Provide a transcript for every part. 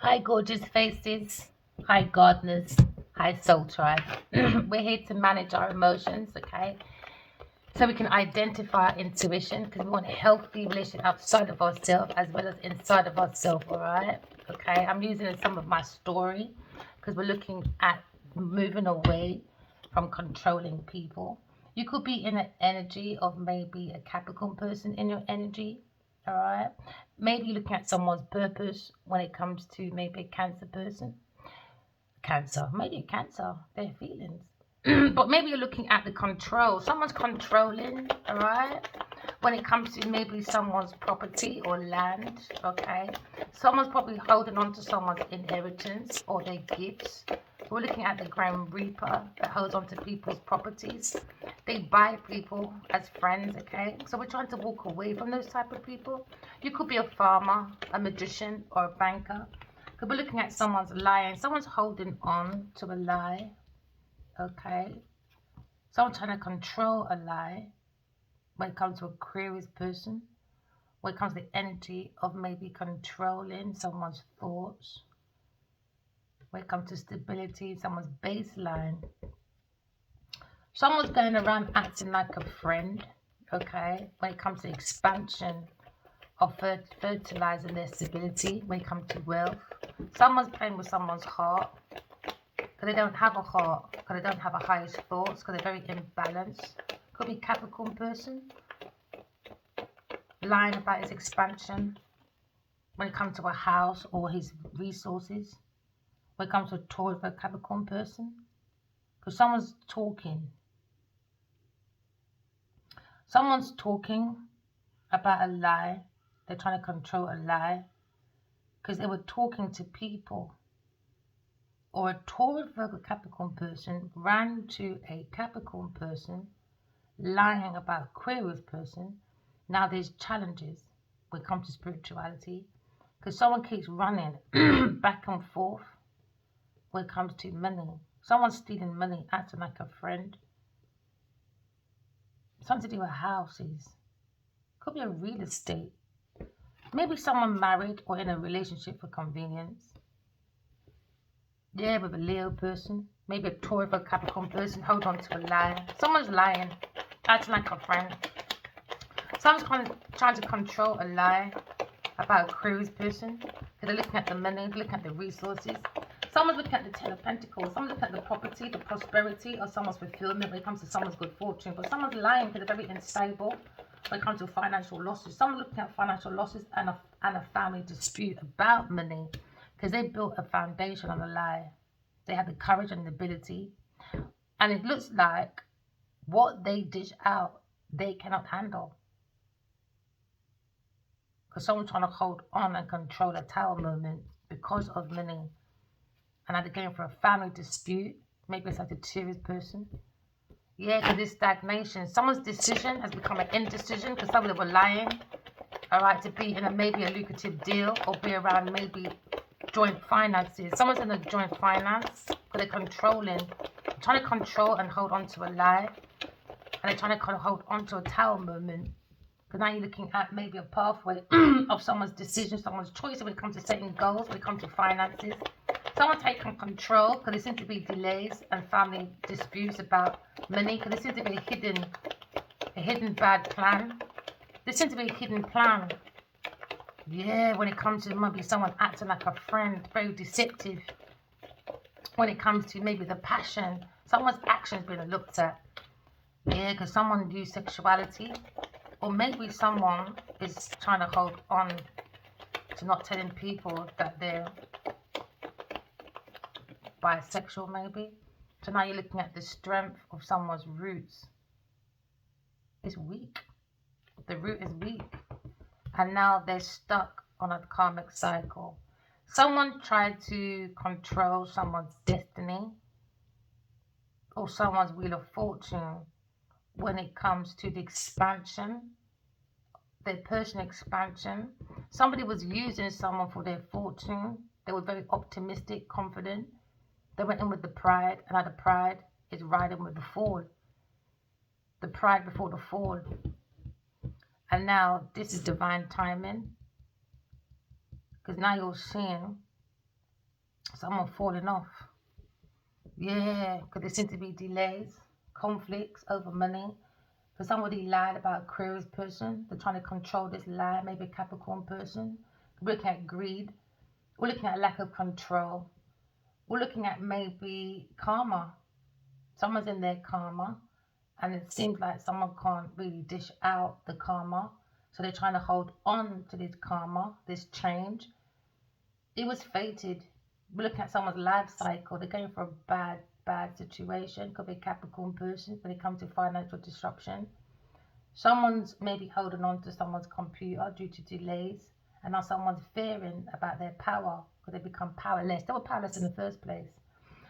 Hi, gorgeous faces. Hi, gardeners. Hi, soul tribe. We're here to manage our emotions, okay? So we can identify our intuition because we want a healthy relationship outside of ourselves as well as inside of ourselves, all right? Okay, I'm using some of my story because we're looking at moving away from controlling people. You could be in an energy of maybe a Capricorn person in your energy, all right? Maybe you're looking at someone's purpose when it comes to maybe a Cancer person. Cancer, maybe a Cancer, their feelings. But maybe you're looking at the control. Someone's controlling, all right? When it comes to maybe someone's property or land, okay? Someone's probably holding on to someone's inheritance or their gifts. We're looking at the Grand Reaper that holds on to people's properties. They buy people as friends, okay? So we're trying to walk away from those type of people. You could be a farmer, a magician, or a banker. Could be looking at someone's lying. Someone's holding on to a lie, okay? Someone trying to control a lie when it comes to a Aquarius person, when it comes to the energy of maybe controlling someone's thoughts, when it comes to stability, someone's baseline. Someone's going around acting like a friend, okay, when it comes to expansion of fertilizing their stability, when it comes to wealth. Someone's playing with someone's heart because they don't have a heart, because they don't have a highest thoughts, because they're very imbalanced. Could be Capricorn person lying about his expansion when it comes to a house or his resources. When it comes to a Taurus or a Capricorn person, because someone's talking about a lie. They're trying to control a lie because they were talking to people. Or a Taurus Virgo Capricorn person ran to a Capricorn person lying about Aquarius person. Now there's challenges when it comes to spirituality because someone keeps running back and forth when it comes to money. Someone's stealing money, acting like a friend. Something to do with houses. Could be a real estate. Maybe someone married or in a relationship for convenience. Yeah, with a Leo person. Maybe a Taurus or Capricorn person. Hold on to a lie. Someone's lying, acting like a friend. Someone's trying to control a lie about a Aquarius person. Because they're looking at the money, looking at the resources. Someone's looking at the Ten of Pentacles. Someone's looking at the property, the prosperity, or someone's fulfillment when it comes to someone's good fortune. But someone's lying because they're very unstable when it comes to financial losses. Someone's looking at financial losses and a family dispute about money because they built a foundation on a lie. They have the courage and the ability. And it looks like what they dish out, they cannot handle. Because someone's trying to hold on and control a tower moment because of money. And they're going for a family dispute. Maybe it's like a serious person. Yeah, because it's stagnation. Someone's decision has become an indecision because some of them were lying. All right, to be in maybe a lucrative deal or be around maybe joint finances. Someone's in a joint finance because they're controlling, trying to control and hold on to a lie. And they're trying to kind of hold on to a tower moment. Because now you're looking at maybe a pathway of someone's decision, someone's choice when it comes to setting goals, when it comes to finances. Someone taking control because there seems to be delays and family disputes about money because there seems to be a hidden bad plan. There seems to be a hidden plan. Yeah, when it comes to maybe someone acting like a friend, very deceptive. When it comes to maybe the passion, someone's actions being looked at. Yeah, because someone views sexuality. Or maybe someone is trying to hold on to not telling people that they're bisexual maybe. So now you're looking at the strength of someone's roots. It's weak. The root is weak. And now they're stuck on a karmic cycle. Someone tried to control someone's destiny or someone's wheel of fortune when it comes to the expansion, their personal expansion. Somebody was using someone for their fortune. They were very optimistic, confident. They went in with the pride, and now the pride is riding with the fall. The pride before the fall. And now this is divine timing. Because now you're seeing Someone falling off. Yeah, because there seem to be delays, conflicts over money. For somebody lied about a Aquarius person, they're trying to control this lie, maybe a Capricorn person. We're looking at greed. We're looking at lack of control. We're looking at maybe karma. Someone's in their karma, and it seems like someone can't really dish out the karma. So they're trying to hold on to this karma, this change. It was fated. We look at someone's life cycle. They're going for a bad situation. Could be a Capricorn person when it comes to financial disruption. Someone's maybe holding on to someone's computer due to delays, and now someone's fearing about their power because they become powerless. They were powerless in the first place.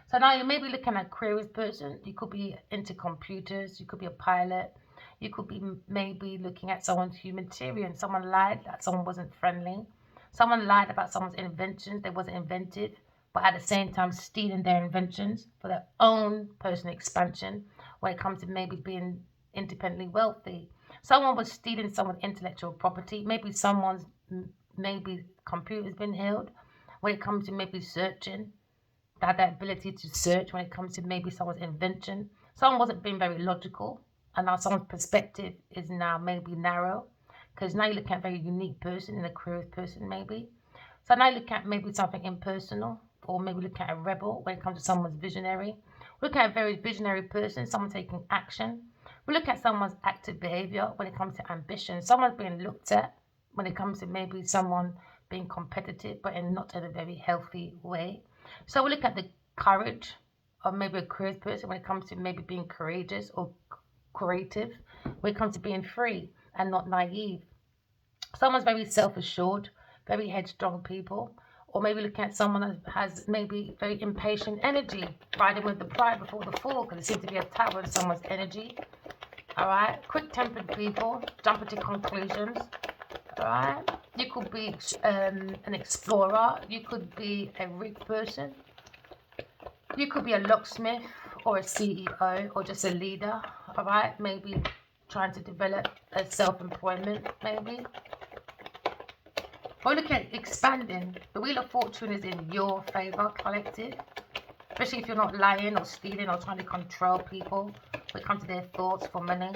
So now you may be looking at Aquarius person. You could be into computers. You could be a pilot. You could be maybe looking at someone's humanitarian. Someone lied that someone wasn't friendly. Someone lied about someone's inventions. They wasn't inventive, but at the same time stealing their inventions for their own personal expansion when it comes to maybe being independently wealthy. Someone was stealing someone's intellectual property. Maybe someone's maybe computer's been held when it comes to maybe searching, had that ability to search when it comes to maybe someone's invention. Someone wasn't being very logical, and now someone's perspective is now maybe narrow, because now you look at a very unique person in a curious person, maybe. So now you look at maybe something impersonal, or maybe look at a rebel when it comes to someone's visionary. Look at a very visionary person, someone taking action. We look at someone's active behavior when it comes to ambition. Someone's being looked at when it comes to maybe someone being competitive, but in not in a very healthy way. So we look at the courage of maybe a courageous person when it comes to maybe being courageous or creative, when it comes to being free and not naive. Someone's very self-assured, very headstrong people, or maybe looking at someone that has maybe very impatient energy, riding with the pride before the fall, because there seems to be a tower in someone's energy. All right, quick-tempered people, jumping to conclusions. All right, you could be an explorer, you could be a rich person, you could be a locksmith or a CEO or just a leader. All right, maybe trying to develop a self-employment, maybe. Or look at expanding. The Wheel of Fortune is in your favor, collective. Especially if you're not lying or stealing or trying to control people when it comes to their thoughts for money.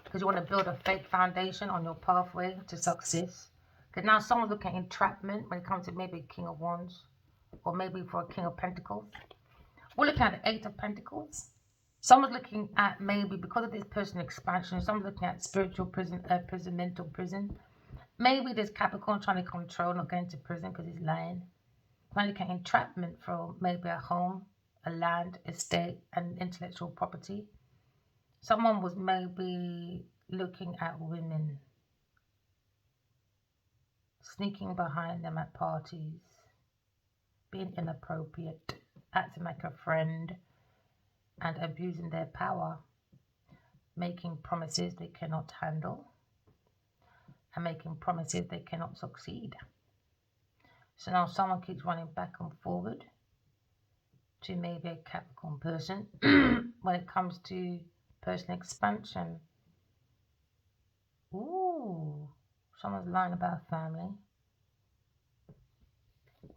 Because you want to build a fake foundation on your pathway to success. Because now someone's looking at entrapment when it comes to maybe a King of Wands. Or maybe for a King of Pentacles. We're looking at the Eight of Pentacles. Someone's looking at maybe, because of this personal expansion, someone's looking at spiritual prison, mental prison. Maybe there's Capricorn trying to control, not going to prison because he's lying. Trying to get entrapment for maybe a home, a land, estate, and intellectual property. Someone was maybe looking at women, sneaking behind them at parties, being inappropriate, acting like a friend, and abusing their power, making promises they cannot handle, and making promises they cannot succeed. So now someone keeps running back and forward to maybe a Capricorn person when it comes to personal expansion. Ooh, someone's lying about family.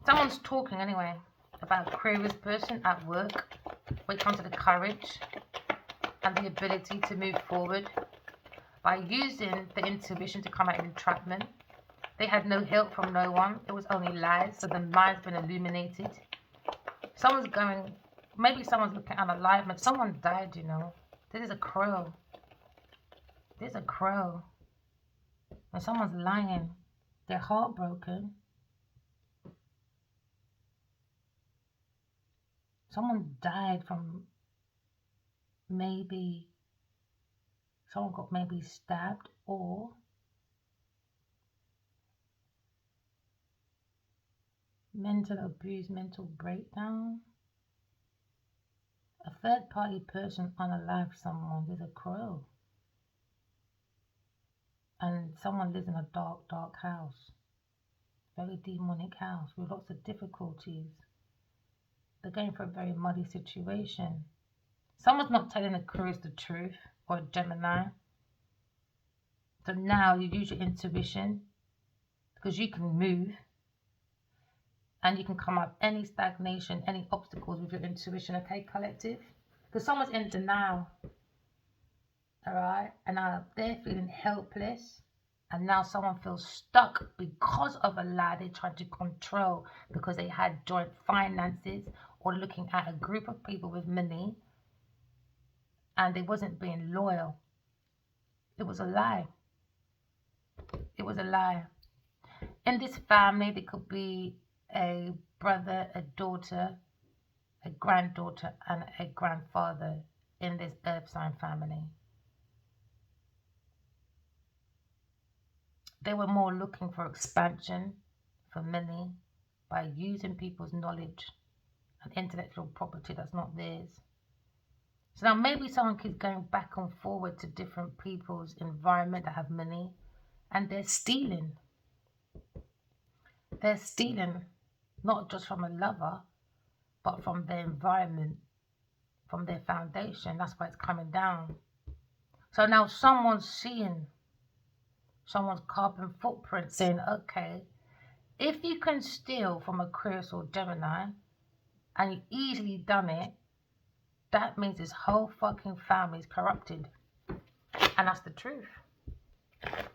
Someone's talking anyway about a curious person at work when it comes to the courage and the ability to move forward by using the intuition to come out of entrapment. They had no help from no one. It was only lies, so the mind's been illuminated. Someone's going, maybe someone's looking at unalignment. Someone died, you know. This is a crow. There's a crow. And someone's lying. They're heartbroken. Someone died from maybe, someone got maybe stabbed or mental abuse, mental breakdown. A third party person unalived someone. There's a crow. And someone lives in a dark house. Very demonic house with lots of difficulties. They're going for a very muddy situation. Someone's not telling Aquarius the truth, or a Gemini. So now you use your intuition because you can move. And you can come up any stagnation, any obstacles with your intuition, okay, collective? Because someone's in denial, all right? And now they're feeling helpless. And now someone feels stuck because of a lie they tried to control because they had joint finances or looking at a group of people with money and they wasn't being loyal. It was a lie. It was a lie. In this family, there could be a brother, a daughter, a granddaughter, and a grandfather in this earth sign family. They were more looking for expansion, for money, by using people's knowledge and intellectual property that's not theirs. So now maybe someone keeps going back and forward to different people's environment that have money and they're stealing. They're stealing not just from a lover, but from their environment, from their foundation. That's why it's coming down. So now someone's seeing someone's carbon footprint saying, okay, if you can steal from Aquarius or Gemini and you easily done it, that means this whole fucking family is corrupted. And that's the truth.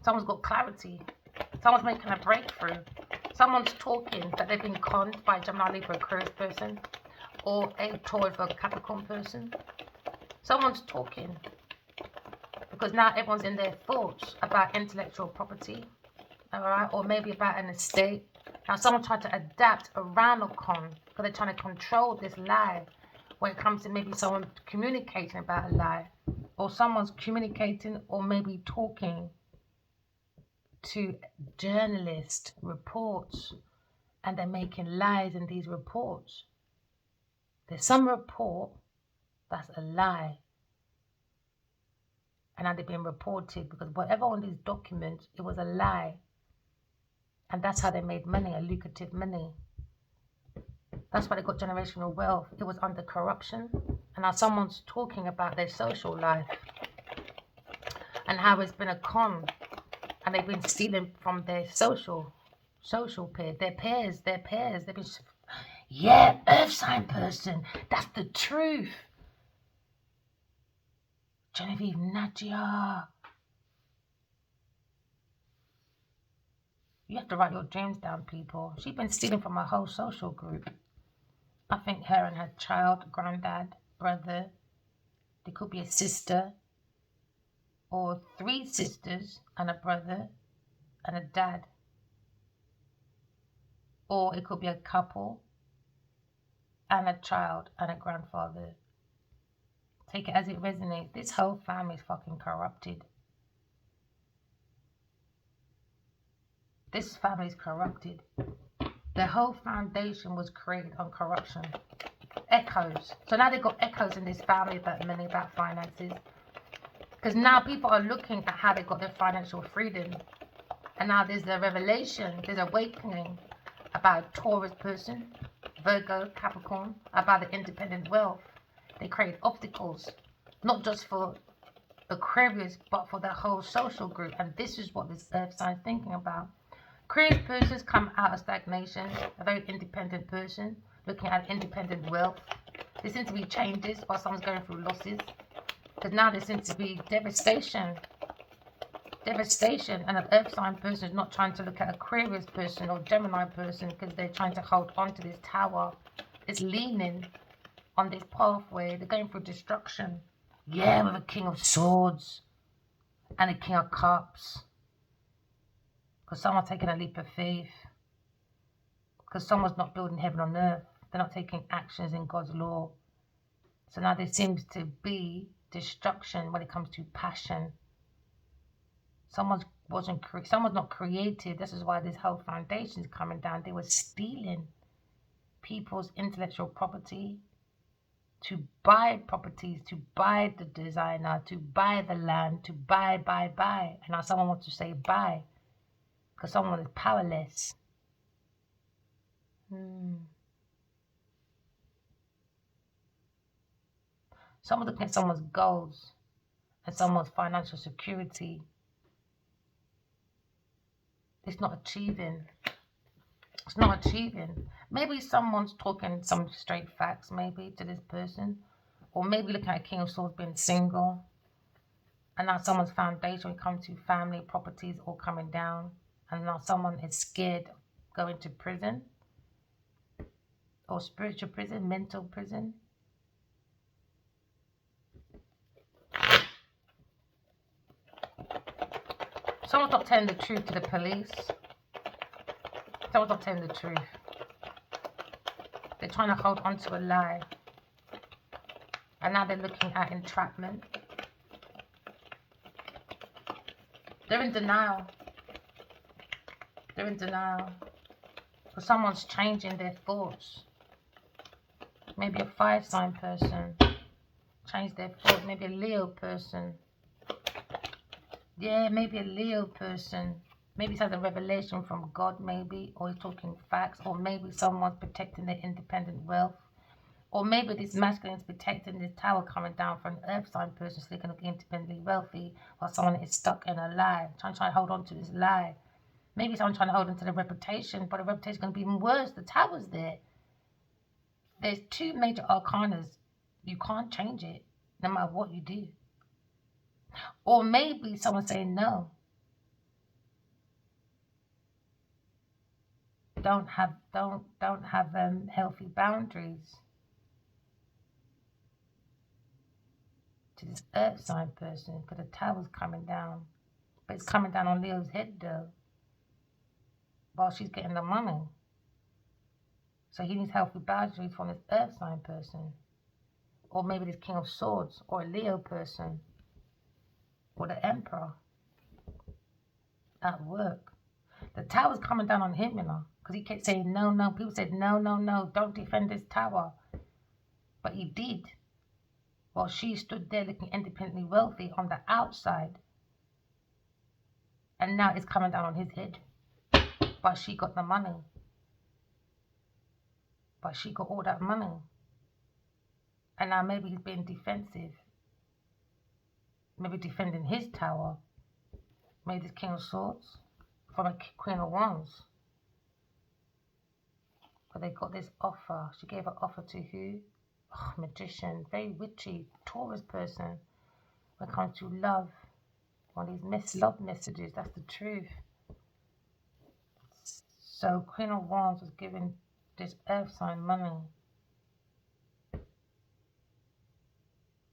Someone's got clarity. Someone's making a breakthrough. Someone's talking that they've been conned by a Gemini, Libra, Aquarius person or a Taurus or Capricorn person. Someone's talking because now everyone's in their thoughts about intellectual property, all right, or maybe about an estate. Now someone tried to adapt around a con because they're trying to control this lie when it comes to maybe someone communicating about a lie, or someone's communicating or maybe talking to journalist reports and they're making lies in these reports. There's some report that's a lie and now they're being reported because whatever on these documents, it was a lie. And that's how they made money, a lucrative money. That's why they got generational wealth. It was under corruption. And now someone's talking about their social life and how it's been a con and they've been stealing from their social peer, their peers. They've been, yeah, earth sign person. That's the truth. Genevieve, Nadia. You have to write your dreams down, people. She's been stealing from a whole social group. I think her and her child, granddad, brother, there could be a sister or 3 sisters and a brother and a dad. Or it could be a couple and a child and a grandfather. Take it as it resonates. This whole family is fucking corrupted. This family is corrupted. The whole foundation was created on corruption. Echoes. So now they've got echoes in this family about money, about finances. Because now people are looking at how they got their financial freedom. And now there's a revelation, there's awakening about a Taurus person, Virgo, Capricorn, about the independent wealth. They create obstacles, not just for Aquarius, but for the whole social group. And this is what this earth sign is thinking about. Aquarius persons come out of stagnation, a very independent person, looking at independent wealth. There seems to be changes while someone's going through losses. Because now there seems to be devastation. And an earth sign person is not trying to look at Aquarius person or Gemini person because they're trying to hold on to this tower. It's leaning on this pathway. They're going through destruction. Yeah, with a King of Swords and a King of Cups. Because someone's taking a leap of faith. Because someone's not building heaven on earth. They're not taking actions in God's law. So now there seems to be destruction when it comes to passion. Someone's not creative. This is why this whole foundation is coming down. They were stealing people's intellectual property to buy properties, to buy the designer, to buy the land, to buy. And now someone wants to say buy because someone is powerless. Someone's looking at someone's goals and someone's financial security. It's not achieving. It's not achieving. Maybe someone's talking some straight facts, maybe, to this person. Or maybe looking at King of Swords being single. And now someone's foundation when it comes to family, properties all coming down. And now someone is scared of going to prison. Or spiritual prison, mental prison. Someone's not telling the truth to the police. Someone's not telling the truth. They're trying to hold on to a lie. And now they're looking at entrapment. They're in denial. They're in denial. Because someone's changing their thoughts. Maybe a fire sign person. Change their thoughts. Maybe a Leo person. Yeah, maybe a Leo person. Maybe it's has a revelation from God, maybe. Or he's talking facts. Or maybe someone's protecting their independent wealth. Or maybe this masculine is protecting this tower coming down for an earth sign person so they can look independently wealthy while someone is stuck in a lie, trying to hold on to this lie. Maybe someone trying to hold on to the reputation, but the reputation is going to be even worse. The tower's there. There's two major arcanas. You can't change it no matter what you do. Or maybe someone saying no. Don't have healthy boundaries to this earth sign person because the tower's coming down. But it's coming down on Leo's head though, while she's getting the money. So he needs healthy boundaries from this earth sign person. Or maybe this King of Swords, or a Leo person, or the Emperor at work. The tower's coming down on him, you know, because he kept saying no, no. People said no, no, no, don't defend this tower. But he did. While she stood there looking independently wealthy on the outside. And now it's coming down on his head. But she got the money. But she got all that money. And now maybe he's being defensive. Maybe defending his tower. Maybe this King of Swords from a Queen of Wands. But they got this offer. She gave an offer to who? Oh, magician, very witchy, Taurus person. When it comes to love, one of these love messages, that's the truth. So Queen of Wands was giving this earth sign money.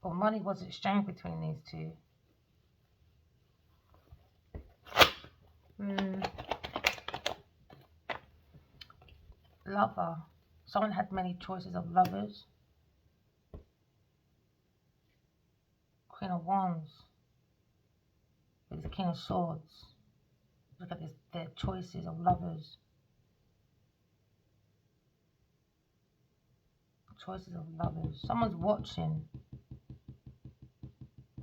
Or money was exchanged between these two. Lover. Someone had many choices of lovers. Queen of Wands. With the King of Swords. Look at this, their choices of lovers. Choices of lovers. Someone's watching.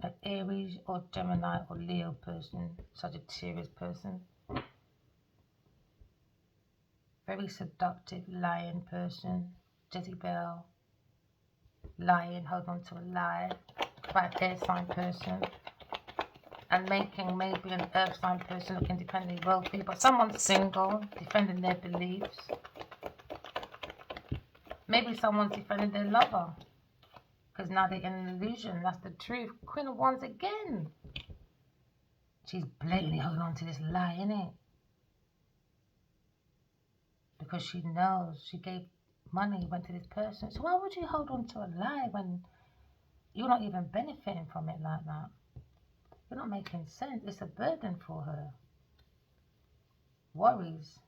An Aries or Gemini or Leo person. Sagittarius person. Very seductive, lying person. Jezebel. Lying, hold on to a lie. About air sign person. And making maybe an earth sign person look independently wealthy. But someone's single, defending their beliefs. Maybe someone's defending their lover. Because now they're in an illusion. That's the truth. Queen of Wands again. She's blatantly holding on to this lie, innit? Because she knows she gave money, went to this person. So why would you hold on to a lie when you're not even benefiting from it like that? You're not making sense. It's a burden for her. Worries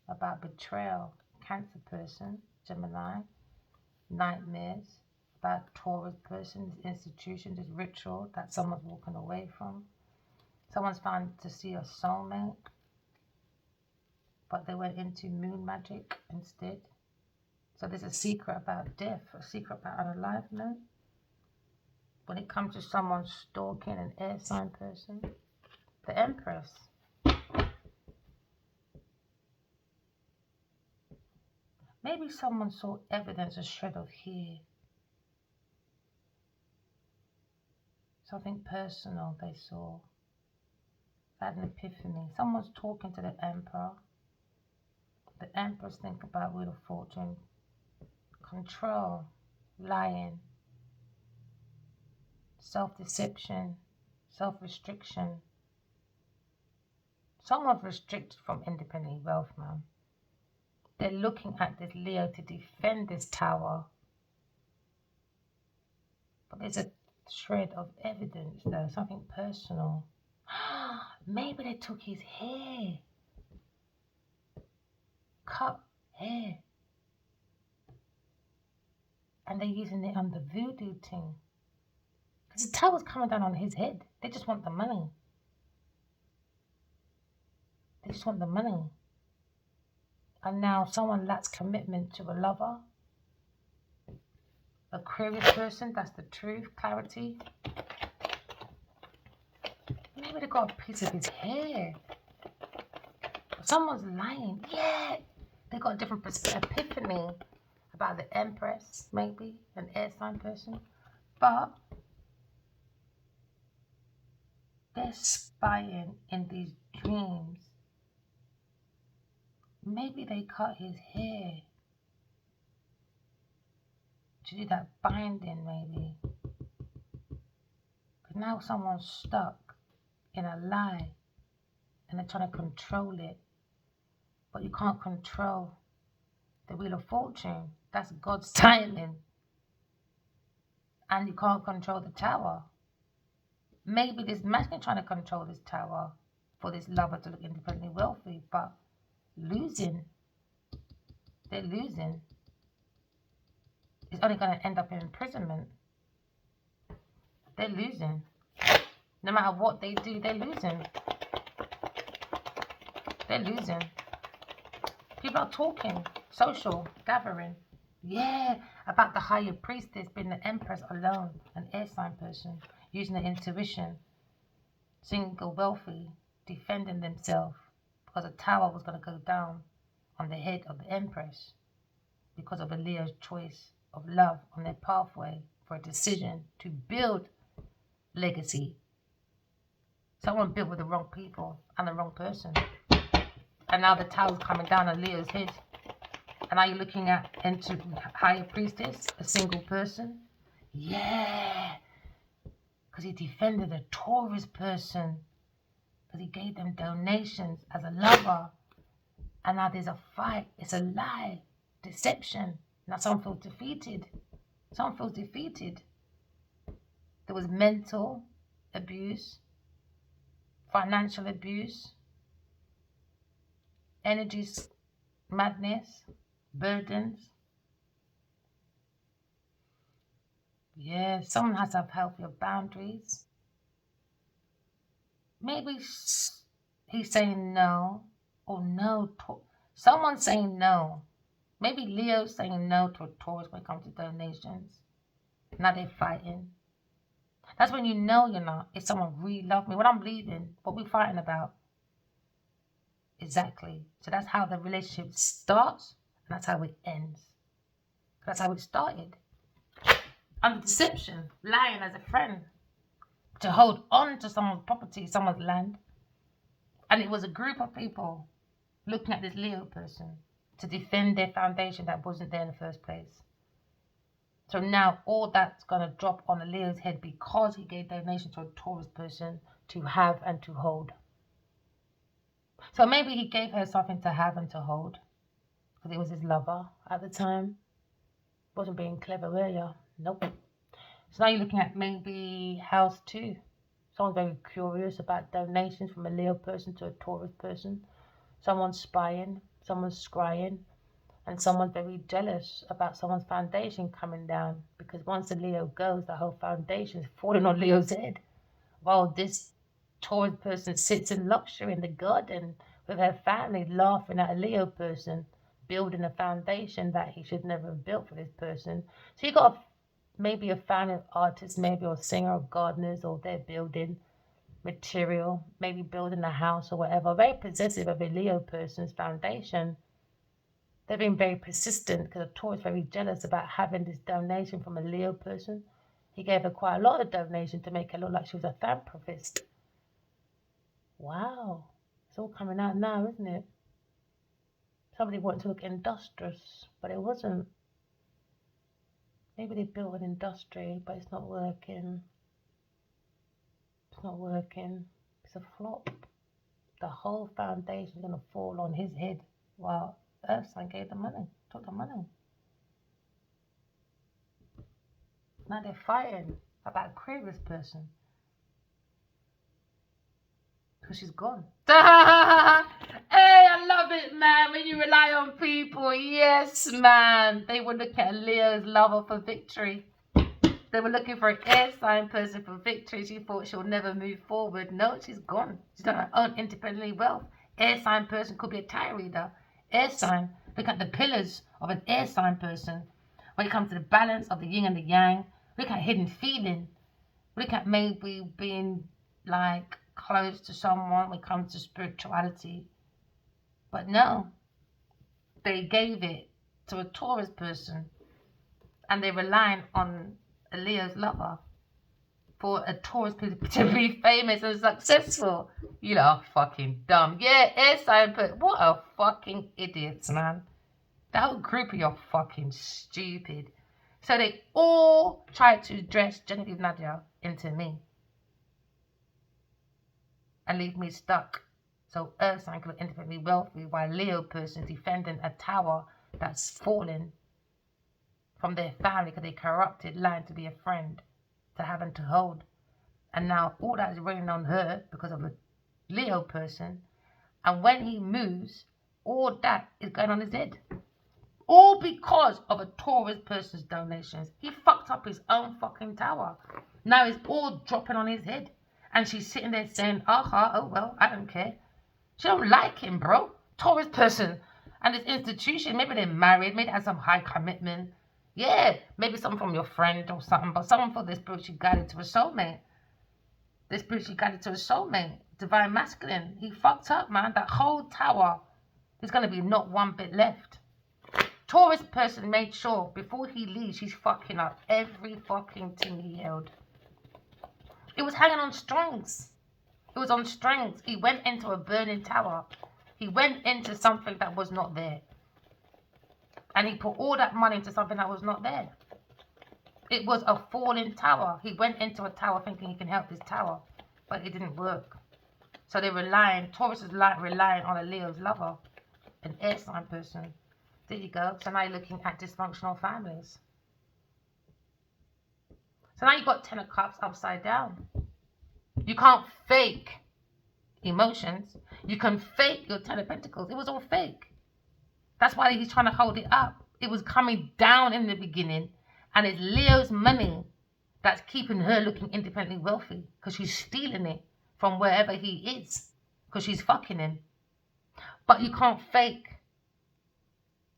about betrayal. Cancer person, Gemini. Nightmares about Taurus person, this institution, this ritual that someone's walking away from. Someone's found to see a soulmate, but they went into moon magic instead. So there's a secret about death, a secret about unaliveness. When it comes to someone stalking an air sign person, the Empress. Maybe someone saw evidence, a shred of hair. Something personal they saw. They had an epiphany. Someone's talking to the Emperor. The Empress, think about Wheel of Fortune. Control, lying, self-deception, self-restriction. Someone's restricted from independent wealth, man. They're looking at this Leo to defend this tower. But there's a shred of evidence, though, something personal. Maybe they took his hair. Cut hair. And they're using it on the voodoo thing. Because the tower's coming down on his head. They just want the money. They just want the money. And now someone lacks commitment to a lover. Aquarius person, that's the truth, clarity. Maybe they got a piece of his hair. Someone's lying. Yeah. They got a different epiphany about the Empress, maybe, an air sign person. But they're spying in these dreams. Maybe they cut his hair to do that binding, maybe. Because now someone's stuck in a lie and they're trying to control it. But you can't control the Wheel of Fortune. That's God's timing. And you can't control the tower. Maybe this man is trying to control this tower for this lover to look independently wealthy, but losing. They're losing. It's only going to end up in imprisonment. They're losing. No matter what they do, they're losing. They're losing. People are talking, social, gathering. Yeah, about the higher priestess being the Empress alone, an air sign person, using their intuition, single, wealthy, defending themselves because a tower was going to go down on the head of the Empress because of a Leo's choice of love on their pathway for a decision to build legacy. Someone built with the wrong people and the wrong person. And now the tower's coming down on Leo's head. And are you looking at into higher priestess, a single person? Yeah. Because he defended a Taurus person. Because he gave them donations as a lover. And now there's a fight. It's a lie. Deception. Now someone feels defeated. Someone feels defeated. There was mental abuse, financial abuse, energies, madness, burdens. Yeah, someone has to have healthier boundaries. Maybe he's saying no, or no. Someone's saying no. Maybe Leo's saying no to a Taurus when it comes to donations. Now they're fighting. That's when you know you're not. If someone really loves me, when I'm leaving, what we're fighting about. Exactly. So that's how the relationship starts, and that's how it ends. That's how it started. Under deception, lying as a friend, to hold on to someone's property, someone's land. And it was a group of people looking at this Leo person to defend their foundation that wasn't there in the first place. So now all that's going to drop on the Leo's head because he gave donation to a Taurus person to have and to hold. So maybe he gave her something to have and to hold because it was his lover at the time. Wasn't being clever, were you? Nope. So now you're looking at maybe house 2. Someone's very curious about donations from a Leo person to a Taurus person. Someone's spying, someone's scrying, and someone's very jealous about someone's foundation coming down because once the Leo goes, the whole foundation is falling on Leo's head. While this Taurus person sits in luxury in the garden with her family laughing at a Leo person building a foundation that he should never have built for this person. So you got maybe a fan of artists, maybe, or singer, or gardeners, or they're building material, maybe building a house or whatever, very possessive of a Leo person's foundation. They've been very persistent because a Taurus is very jealous about having this donation from a Leo person. He gave her quite a lot of donation to make her look like she was a philanthropist. Wow. It's all coming out now, isn't it? Somebody wanted to look industrious, but it wasn't. Maybe they built an industry, but it's not working. It's not working. It's a flop. The whole foundation is going to fall on his head while Earth Sign gave the money, took the money. Now they're fighting about Aquarius person because she's gone. Hey, I love it, man. When you rely on people, yes, man. They were looking at Leo's lover for victory. They were looking for an air sign person for victory. She thought she'll never move forward. No, she's gone. She's done her own independently wealth. Air sign person could be a tarot reader. Air sign. Look at the pillars of an air sign person. When it comes to the balance of the yin and the yang, look at hidden feeling. Look at maybe being like close to someone when it comes to spirituality. But no, they gave it to a Taurus person and they're relying on a Leo's lover for a Taurus person to be famous and successful. You know, fucking dumb. Yeah, air sign, but what a fucking idiots, man. The whole group of you are fucking stupid. So they all tried to dress Genevieve Nadia into me and leave me stuck. So Earth sign could look infinitely wealthy while Leo person defending a tower that's fallen from their family because they corrupted, lying to be a friend, to having to hold. And now all that is raining on her because of a Leo person. And when he moves, all that is going on his head. All because of a Taurus person's donations. He fucked up his own fucking tower. Now it's all dropping on his head. And she's sitting there saying, oh well, I don't care. She don't like him, bro. Taurus person. And this institution, maybe they're married, maybe they have some high commitment. Yeah, maybe someone from your friend or something, but someone for this spiritually guided to a soulmate. This spiritually guided to a soulmate. Divine masculine. He fucked up, man. That whole tower, there's going to be not one bit left. Taurus person made sure before he leaves, he's fucking up every fucking thing he held. It was hanging on strings. It was on strings. He went into a burning tower. He went into something that was not there. And he put all that money into something that was not there. It was a falling tower. He went into a tower thinking he can help his tower. But it didn't work. So they're relying, Taurus is like relying on a Leo's lover. An air sign person. There you go. So now you're looking at dysfunctional families. So now you've got 10 of Cups upside down. You can't fake emotions. You can fake your 10 of Pentacles. It was all fake. That's why he's trying to hold it up. It was coming down in the beginning. And it's Leo's money that's keeping her looking independently wealthy. Because she's stealing it from wherever he is. Because she's fucking him. But you can't fake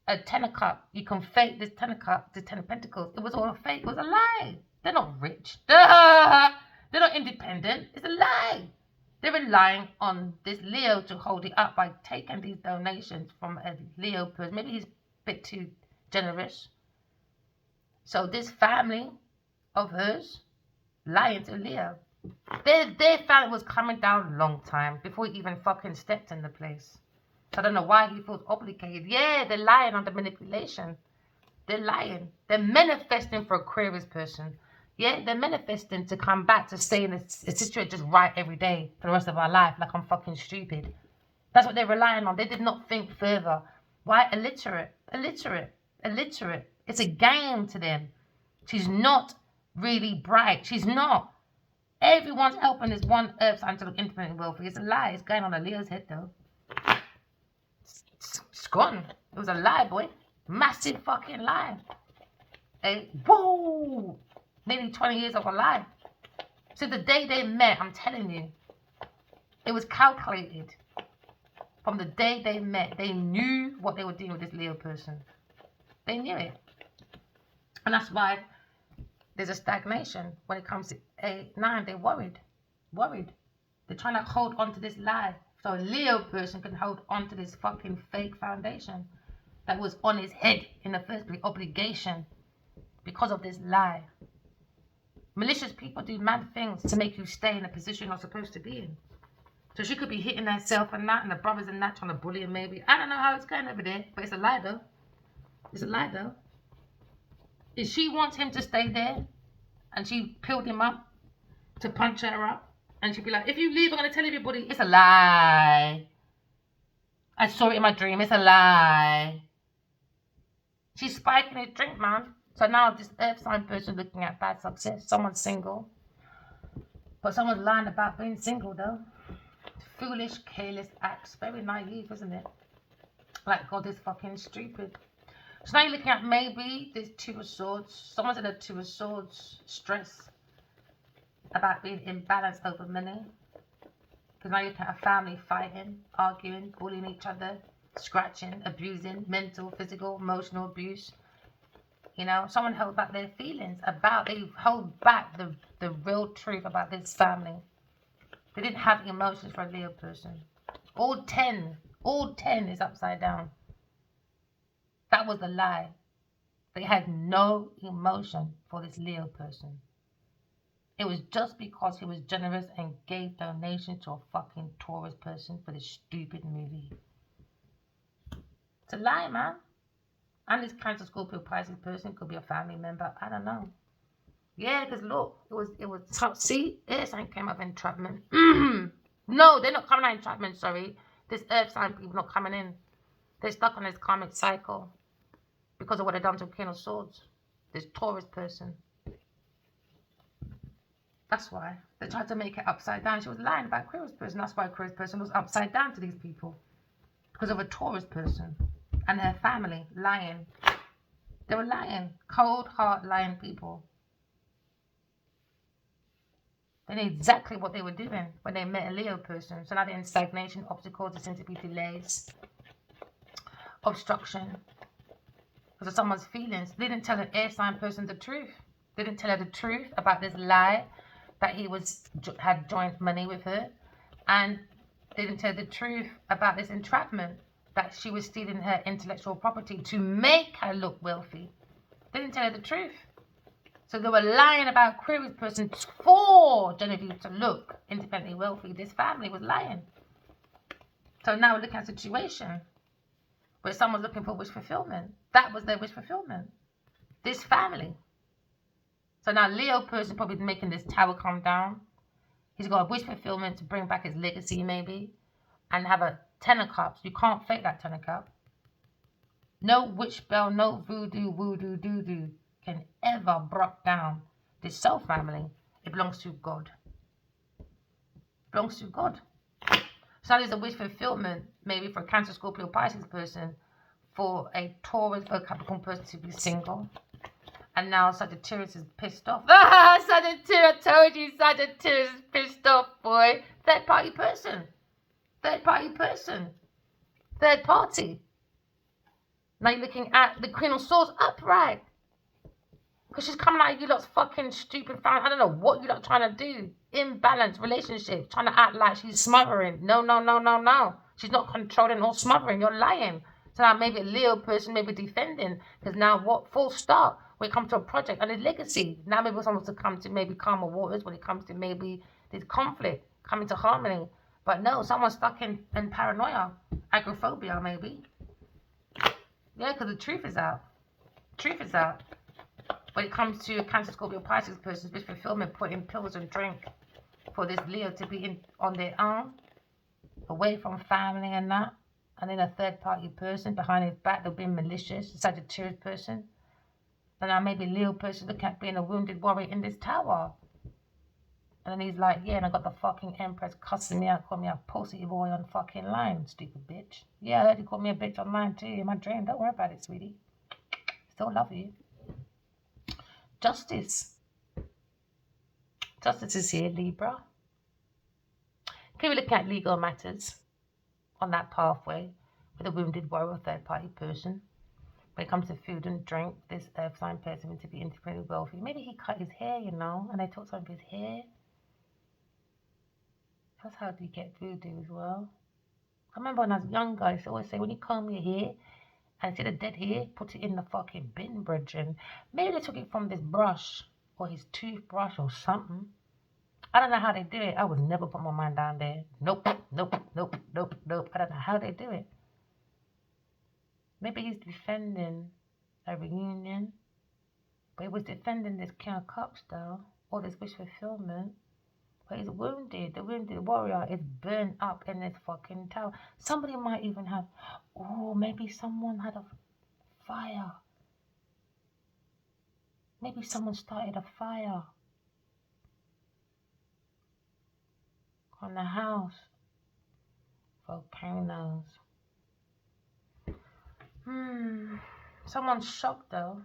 a 10 of Cups. You can fake this 10 of Cups, this 10 of Pentacles. It was all a fake. It was a lie. They're not rich. They're not independent. It's a lie. They're relying on this Leo to hold it up by taking these donations from a Leo person. Maybe he's a bit too generous. So this family of hers lying to Leo. Their family was coming down a long time before he even fucking stepped in the place. So I don't know why he feels obligated. Yeah, they're lying on the manipulation. They're lying. They're manifesting for Aquarius person. Yeah, they're manifesting to come back to stay in a situation just right every day for the rest of our life, like I'm fucking stupid. That's what they're relying on. They did not think further. Why? Illiterate. It's a game to them. She's not really bright. She's not. Everyone's helping this one earth sign to look independently wealthy. It's a lie. It's going on a Leo's head though. It's gone. It was a lie, boy. Massive fucking lie. Whoa! Nearly 20 years of a lie. So the day they met, I'm telling you, it was calculated. From the day they met, they knew what they were doing with this Leo person. They knew it. And that's why there's a stagnation when it comes to 8, 9. They're worried. They're trying to hold on to this lie. So a Leo person can hold on to this fucking fake foundation that was on his head in the first place. Obligation. Because of this lie. Malicious people do mad things to make you stay in a position you're supposed to be in. So she could be hitting herself and that, and the brothers and that trying to bully her maybe. I don't know how it's going over there, but it's a lie though. It's a lie though. If she wants him to stay there, and she peeled him up to punch her up, and she'd be like, if you leave, I'm going to tell everybody. It's a lie. I saw it in my dream. It's a lie. She's spiking his drink, man. So now this earth sign person looking at bad success. Someone's single. But someone's lying about being single, though. Foolish, careless acts. Very naive, isn't it? Like, God is fucking stupid. So now you're looking at maybe this Two of Swords. Someone's in a Two of Swords stress about being imbalanced over money. Because now you're looking at a family fighting, arguing, bullying each other, scratching, abusing, mental, physical, emotional abuse. You know, someone held back their feelings about, they hold back the real truth about this family. They didn't have emotions for a Leo person. All 10 is upside down. That was the lie. They had no emotion for this Leo person. It was just because he was generous and gave donations to a fucking Taurus person for this stupid movie. It's a lie, man. And this Cancer, Scorpio, Pisces person could be a family member. I don't know. Yeah, because look, it was tough. See, air sign came up entrapment. No, they're not coming out entrapment, sorry. This earth sign people not coming in. They're stuck on this karmic cycle because of what they done to King of Swords. This Taurus person. That's why. They tried to make it upside down. She was lying about Aquarius person. That's why Aquarius person was upside down to these people. Because of a Taurus person. And her family lying. They were lying. Cold, hard, lying people. They knew exactly what they were doing when they met a Leo person. So now they're in stagnation, obstacles, there seems to be delays, obstruction. Because of someone's feelings. They didn't tell an air sign person the truth. They didn't tell her the truth about this lie that he had joint money with her. And they didn't tell her the truth about this entrapment, that she was stealing her intellectual property to make her look wealthy. They didn't tell her the truth. So they were lying about Aquarius person for Genevieve to look independently wealthy. This family was lying. So now we're looking at a situation where someone's looking for wish fulfillment. That was their wish fulfillment. This family. So now Leo person probably making this tower come down. He's got a wish fulfillment to bring back his legacy maybe. And have a 10 of cups. You can't fake that 10 of cups. No witch spell, no voodoo, doo-doo can ever break down this soul family. It belongs to God. It belongs to God. So there's a wish fulfillment, maybe for a Cancer, Scorpio, Pisces person, for a Taurus or Capricorn person to be single. And now Sagittarius is pissed off. Ah, Sagittarius, I told you Sagittarius is pissed off, boy. Third party person. Third party person. Third party. Now you're looking at the Queen of Swords upright. Because she's coming out of you lot's fucking stupid family. I don't know what you lot trying to do. Imbalance relationship. Trying to act like she's smothering. No. She's not controlling or smothering. You're lying. So now maybe a Leo person, maybe defending. Because now what? Full start. When it comes to a project and a legacy. Now maybe someone wants to come to maybe calmer waters. When it comes to maybe this conflict. Coming to harmony. But no, someone's stuck in paranoia. Agoraphobia maybe. Yeah, because the truth is out. Truth is out. When it comes to a Cancer, Scorpio, Pisces person's wish fulfillment, putting pills and drink for this Leo to be on their own, away from family and that, and then a third party person behind his back, they're being malicious, a Sagittarius person, and now maybe Leo person look at being a wounded warrior in this tower. And then he's like, yeah, and I got the fucking Empress cussing me out, calling me a pussy boy on fucking line, stupid bitch. Yeah, I heard you call me a bitch online too in my dream. Don't worry about it, sweetie. Still love you. Justice. Justice is here, Libra. Can we look at legal matters on that pathway with a wounded warrior, third party person? When it comes to food and drink, this earth sign person needs to be independently wealthy. Maybe he cut his hair, you know, and they took some of his hair. That's how you get voodoo as well. I remember when I was younger, I used to always say, when you comb your hair and see the dead hair, put it in the fucking bin, bridge. And maybe they took it from this brush or his toothbrush or something. I don't know how they do it. I would never put my mind down there. Nope, nope, nope, nope, nope. I don't know how they do it. Maybe he's defending a reunion, but he was defending this King of Cups though, or this wish fulfillment. But he's wounded. The wounded warrior is burned up in this fucking tower. Somebody might even have, oh, maybe someone had a fire. Maybe someone started a fire on the house. Volcanoes. Someone's shocked though.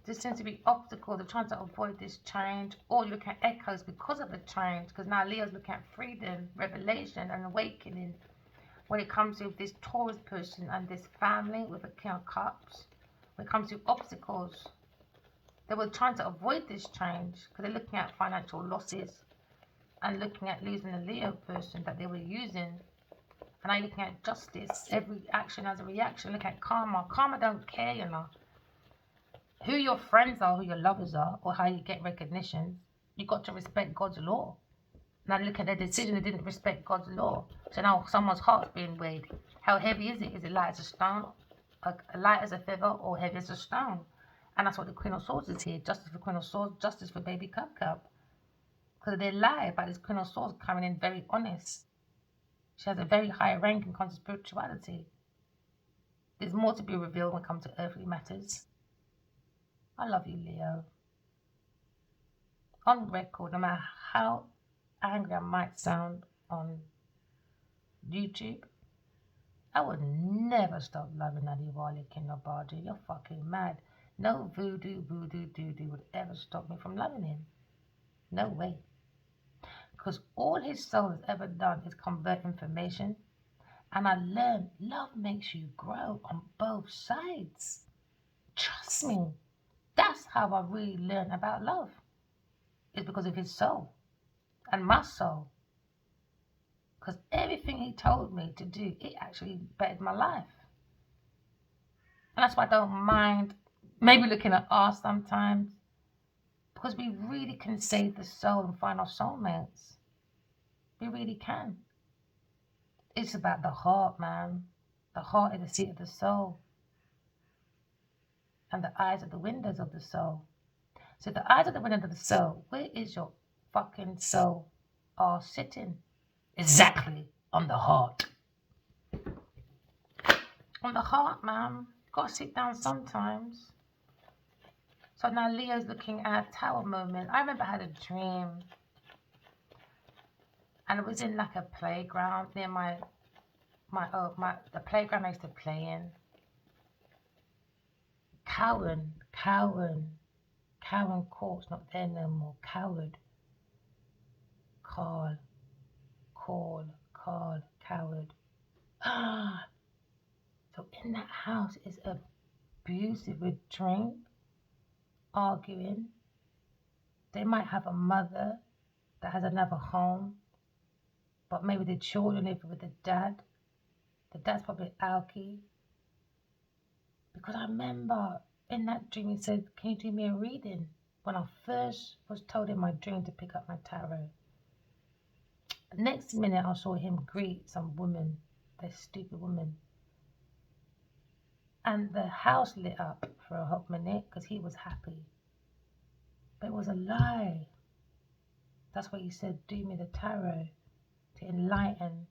There seems to be obstacles. They're trying to avoid this change. Or you look at echoes because of the change. Because now Leo's looking at freedom, revelation, and awakening. When it comes to this Taurus person and this family with a King of Cups. When it comes to obstacles. They were trying to avoid this change. Because they're looking at financial losses. And looking at losing a Leo person that they were using. And I'm looking at justice. Every action has a reaction. Look at karma. Karma don't care, you know. Who your friends are, who your lovers are, or how you get recognition, you got to respect God's law. Now look at their decision, they didn't respect God's law. So now someone's heart's being weighed. How heavy is it? Is it light as a stone, light as a feather, or heavy as a stone? And that's what the Queen of Swords is here. Justice for Queen of Swords, justice for Baby Cup. Because they lie about this Queen of Swords coming in very honest. She has a very high rank in terms of spirituality. There's more to be revealed when it comes to earthly matters. I love you, Leo. On record, no matter how angry I might sound on YouTube, I would never stop loving Adiwale Kinabaji. You're fucking mad. No voodoo doo would ever stop me from loving him. No way. Because all his soul has ever done is convert information. And I learned love makes you grow on both sides. Trust me. That's how I really learned about love. It's because of his soul and my soul. Because everything he told me to do, it actually bettered my life. And that's why I don't mind maybe looking at art sometimes. Because we really can save the soul and find our soulmates. We really can. It's about the heart, man. The heart is the seat of the soul. And the eyes are the windows of the soul. So the eyes are the windows of the soul. Where is your fucking soul are sitting? Exactly on the heart. On the heart, man. Gotta sit down sometimes. So now Leo's looking at Tower Moment. I remember I had a dream. And it was in like a playground near the playground I used to play in. Cowan Court's not there no more. Coward. Call, coward. So in that house is abusive with drink, arguing. They might have a mother that has another home, but maybe the children live with the dad. The dad's probably alky. Because I remember in that dream he said, can you do me a reading? When I first was told in my dream to pick up my tarot. Next minute I saw him greet some woman, this stupid woman. And the house lit up for a hot minute because he was happy. But it was a lie. That's why he said, do me the tarot to enlighten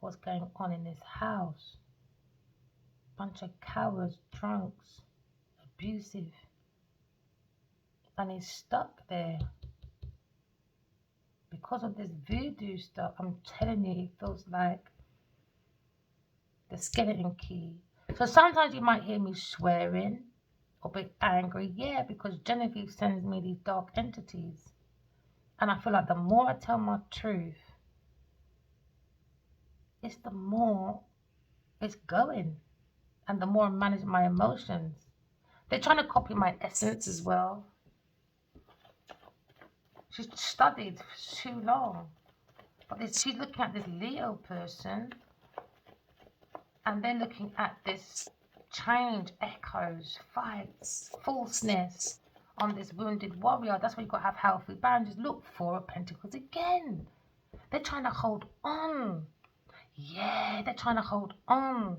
what's going on in this house. Bunch of cowards, drunks, abusive. And he's stuck there. Because of this voodoo stuff, I'm telling you, he feels like the skeleton key. So sometimes you might hear me swearing or be angry. Yeah, because Genevieve sends me these dark entities. And I feel like the more I tell my truth, it's the more it's going. And the more I manage my emotions. They're trying to copy my essence as well. She's studied for too long. But she's looking at this Leo person. And they're looking at this change, echoes, fights, falseness, on this wounded warrior. That's why you've got to have healthy boundaries. Look, Four of Pentacles again. They're trying to hold on. Yeah, they're trying to hold on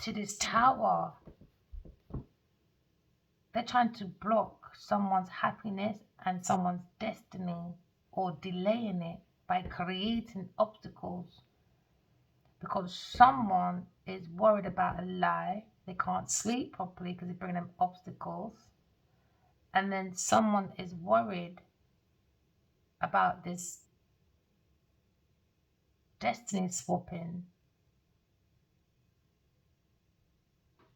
to this Tower. They're trying to block someone's happiness and someone's destiny, or delaying it by creating obstacles, because someone is worried about a lie. They can't sleep properly because it's bringing them obstacles. And then someone is worried about this destiny swapping,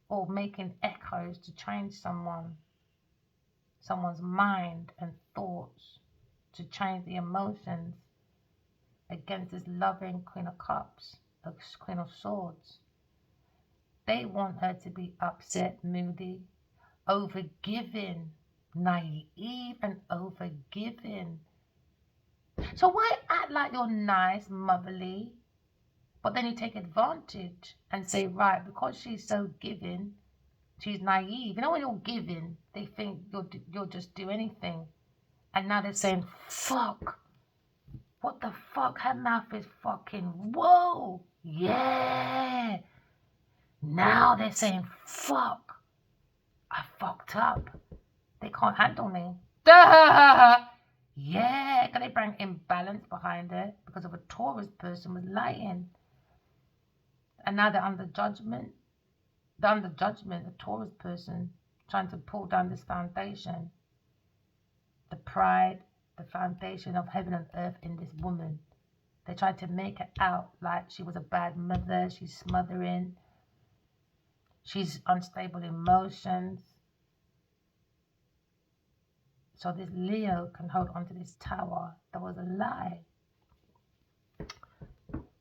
or making echoes to change someone's mind and thoughts, to change the emotions against this loving Queen of Cups, Queen of Swords. They want her to be upset, moody, overgiving, naive and overgiving. So why act like you're nice, motherly, but then you take advantage and say, right, because she's so giving, she's naive. You know, when you're giving, they think you'll just do anything. And now they're saying, fuck. What the fuck? Her mouth is fucking, whoa. Yeah. Now they're saying, fuck. I fucked up. They can't handle me. Duh! Yeah, because they bring imbalance behind it because of a Taurus person was lying. And now they're under judgment. They're under judgment, a Taurus person trying to pull down this foundation. The pride, the foundation of heaven and earth in this woman. They tried to make her out like she was a bad mother. She's smothering. She's unstable emotions. So this Leo can hold on to this Tower. That was a lie.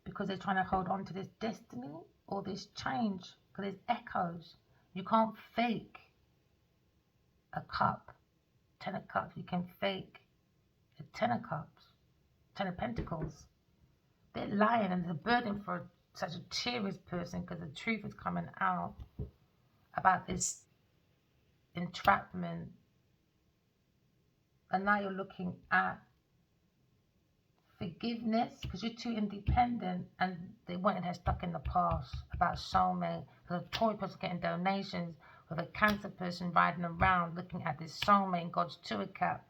Because they're trying to hold on to this destiny or this change. Because there's echoes. You can't fake a cup. 10 of Cups. You can fake a 10 of Cups. 10 of Pentacles. They're lying, and it's a burden for such a serious person because the truth is coming out about this entrapment. And now you're looking at forgiveness because you're too independent, and they wanted her stuck in the past about soulmate. Because a Tory person getting donations with a Cancer person riding around looking at this soulmate in God's tour cap.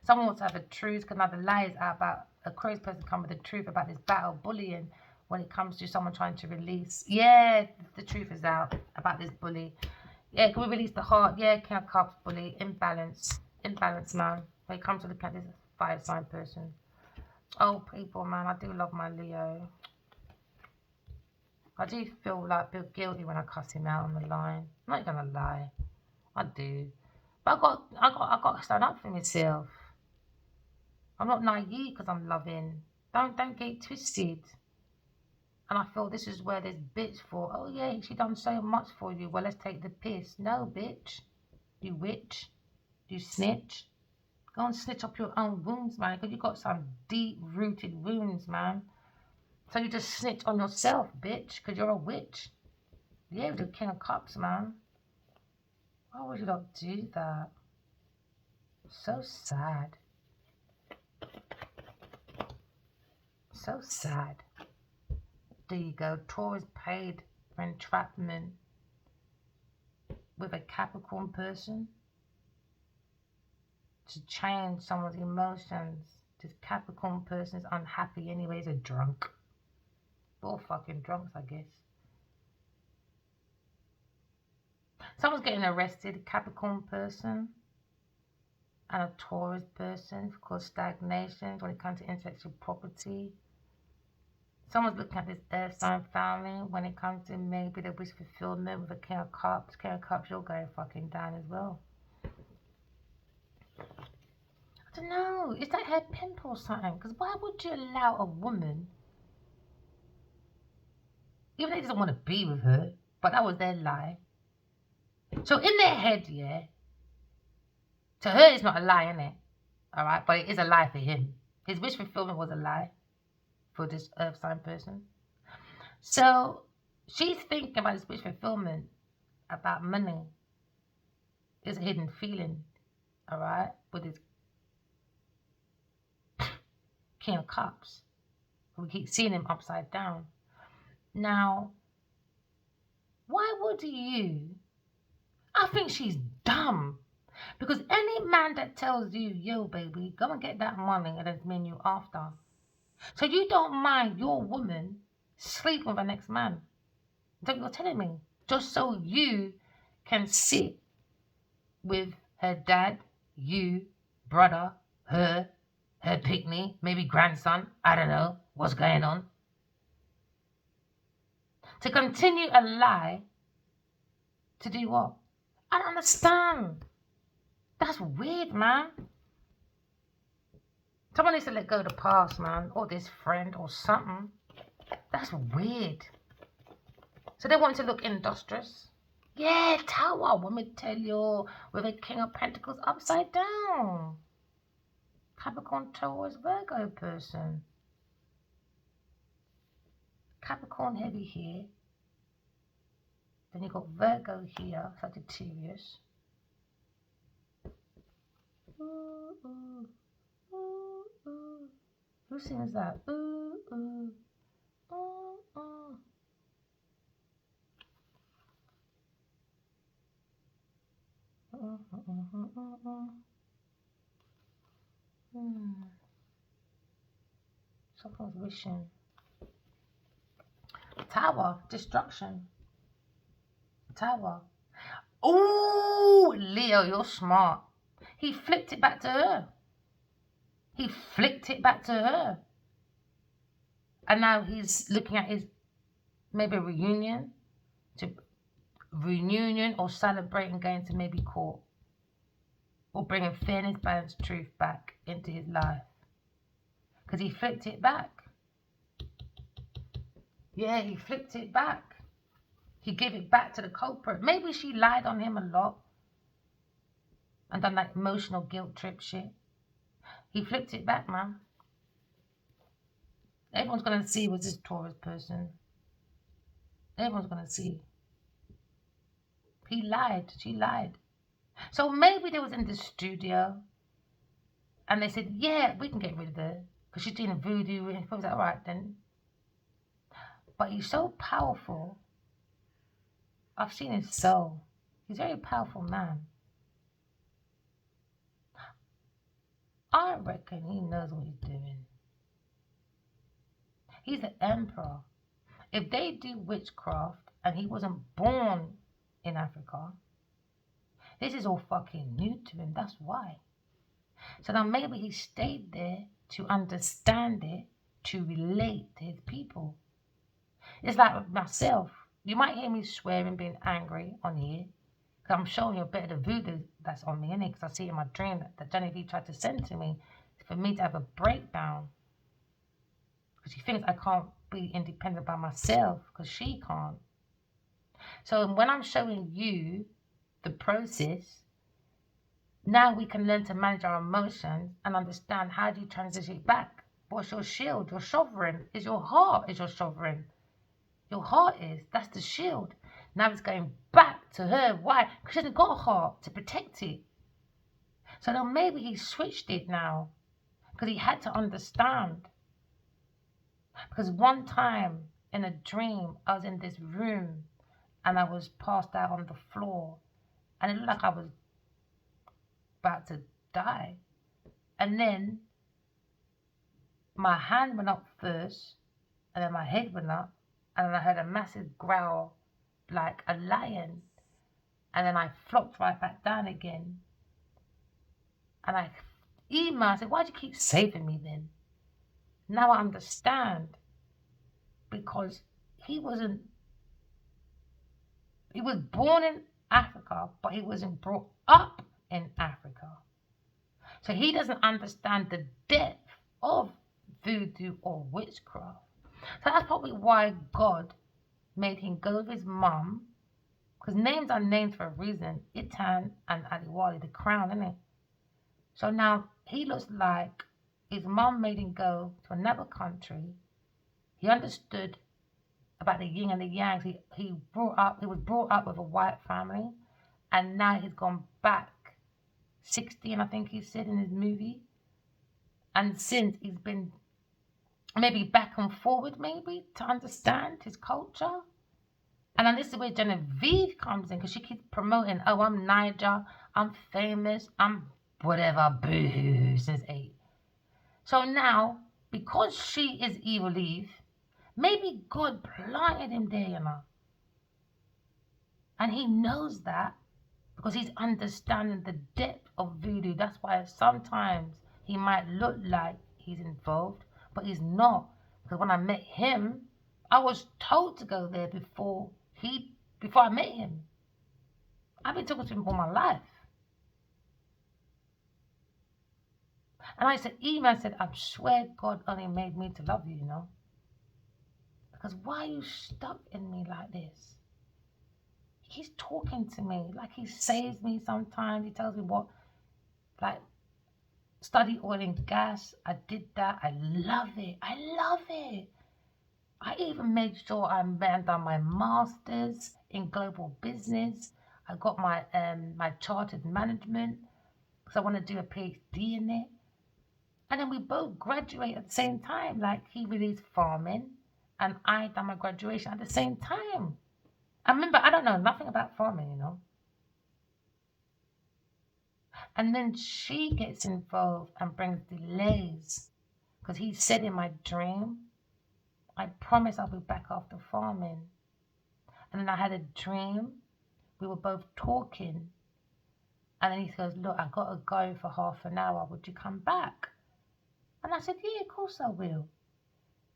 Someone wants to have a truth because now the lie is out about a Aquarius person come with the truth about this battle bullying when it comes to someone trying to release. Yeah, the truth is out about this bully. Yeah, can we release the heart? Yeah, King of Cups bully. Imbalance, man. When it comes to looking at this fire sign person. Oh, people, man, I do love my Leo. I do feel guilty when I cuss him out on the line. I'm not gonna lie, I do. But I got to stand up for myself. I'm not naive because I'm loving. Don't get it twisted. And I feel this is where this bitch for. Oh yeah, she done so much for you. Well, let's take the piss. No, bitch. You witch. You snitch. Go and snitch up your own wounds, man. Because you got some deep-rooted wounds, man. So you just snitch on yourself, bitch. Because you're a witch. Yeah, you're the King of Cups, man. Why would you not do that? So sad. So sad. There you go. Taurus paid for entrapment with a Capricorn person to change someone's emotions. This Capricorn person is unhappy anyways, a drunk. We're all fucking drunks, I guess. Someone's getting arrested, a Capricorn person and a Taurus person for stagnation when it comes to intellectual property. Someone's looking at this earth sign family when it comes to maybe the wish fulfillment with a King of Cups. King of Cups, you're going fucking down as well. I don't know. Is that her pimp or something? Because why would you allow a woman, even though he doesn't want to be with her, but that was their lie. So in their head, yeah, to her it's not a lie, innit? Alright, but it is a lie for him. His wish fulfillment was a lie for this earth sign person. So she's thinking about this wish fulfillment, about money. It's a hidden feeling. all right, with his King of Cups. We keep seeing him upside down. Now, why would you? I think she's dumb. Because any man that tells you, yo, baby, go and get that money and it's me you after. So you don't mind your woman sleeping with the next man. Is that what you're telling me? Just so you can sit with her dad, you, brother, her picnic, maybe grandson, I don't know what's going on. To continue a lie, to do what? I don't understand. That's weird, man. Someone needs to let go of the past, man, or this friend or something. That's weird. So they want to look industrious. Yeah, Tower, let me tell you, with a King of Pentacles upside down. Capricorn, Taurus, Virgo person. Capricorn heavy here. Then you've got Virgo here, Sagittarius. Ooh, ooh, ooh, ooh. Who sings that? Ooh, ooh, ooh, ooh. Someone's wishing. Tower, destruction. Tower. Ooh, Leo, you're smart. He flipped it back to her. He flicked it back to her. And now he's looking at his maybe reunion or celebrating going to maybe court. Or bringing fairness, balance, truth back into his life. Because he flipped it back. Yeah, he flipped it back. He gave it back to the culprit. Maybe she lied on him a lot. And done that emotional guilt trip shit. He flipped it back, man. Everyone's going to see was this Taurus person. Everyone's going to see. He lied. She lied. So maybe they was in the studio. And they said, yeah, we can get rid of her. Because she's doing voodoo. And he was like, all right then. But he's so powerful. I've seen his soul. He's a very powerful man. I reckon he knows what he's doing. He's an emperor. If they do witchcraft and he wasn't born in Africa, this is all fucking new to him. That's why. So now maybe he stayed there to understand it, to relate to his people. It's like myself. You might hear me swearing, being angry on here. Because I'm showing you a bit of the voodoo that's on me, innit? Because I see in my dream that Genevieve tried to send to me for me to have a breakdown. Because she thinks I can't be independent by myself because she can't. So when I'm showing you the process, now we can learn to manage our emotions and understand how do you transition it back. What's your shield? Your sovereign is your heart is your sovereign. Your heart is. That's the shield. Now it's going back to her. Why? Because she hasn't got a heart to protect it. So now maybe he switched it now because he had to understand. Because one time in a dream, I was in this room and I was passed out on the floor and it looked like I was about to die. And then my hand went up first and then my head went up and then I heard a massive growl like a lion. And then I flopped right back down again. And I said, why'd you keep saving me then? Now I understand. Because he was born in Africa, but he wasn't brought up in Africa. So he doesn't understand the depth of voodoo or witchcraft. So that's probably why God made him go with his mum. Because names are names for a reason. Itan and Aliwali, the crown, isn't it? So now he looks like his mum made him go to another country. He understood about the yin and the yang. He was brought up with a white family, and now he's gone back 16, I think he said in his movie. And since he's been maybe back and forward, maybe to understand his culture. And then this is where Genevieve comes in because she keeps promoting, oh, I'm Niger, I'm famous, I'm whatever, boo, says 8. So now, because she is Evil Eve, maybe God planted him there, you know. And he knows that because he's understanding the depth of voodoo. That's why sometimes he might look like he's involved, but he's not. Because when I met him, I was told to go there before I met him. I've been talking to him all my life. And I said, I swear God only made me to love you, you know. Because why are you stuck in me like this? He's talking to me like he saves me sometimes. He tells me what, like, study oil and gas. I did that. I love it. I love it. I even made sure I done my master's in global business. I got my my chartered management because I want to do a PhD in it. And then we both graduate at the same time. Like he released farming and I done my graduation at the same time. I remember I don't know nothing about farming, you know. And then she gets involved and brings delays because he said in my dream, I promise I'll be back after farming. And then I had a dream. We were both talking. And then he goes, look, I got to go for half an hour. Would you come back? And I said, yeah, of course I will.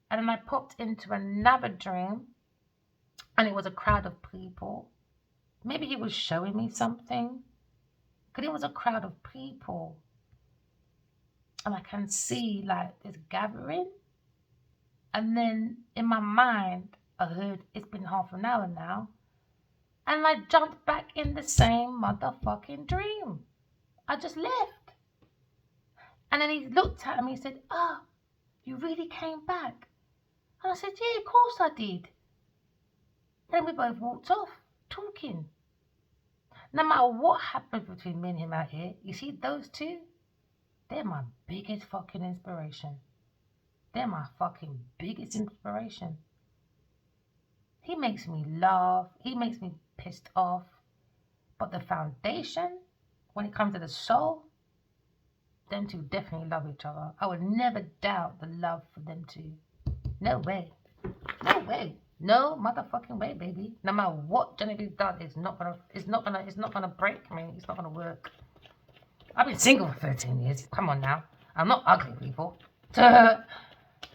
And then I popped into another dream. And it was a crowd of people. Maybe he was showing me something. Because it was a crowd of people. And I can see like this gathering. And then in my mind, I heard it's been half an hour now. And I jumped back in the same motherfucking dream. I just left. And then he looked at me and said, oh, you really came back? And I said, yeah, of course I did. Then we both walked off, talking. No matter what happens between me and him out here, you see those two? They're my biggest fucking inspiration. They're my fucking biggest inspiration. He makes me laugh. He makes me pissed off. But the foundation, when it comes to the soul, them two definitely love each other. I would never doubt the love for them two. No way. No way. No motherfucking way, baby. No matter what Genevieve does, it's not gonna break me. It's not gonna work. I've been single for 13 years. Come on now. I'm not ugly, people. I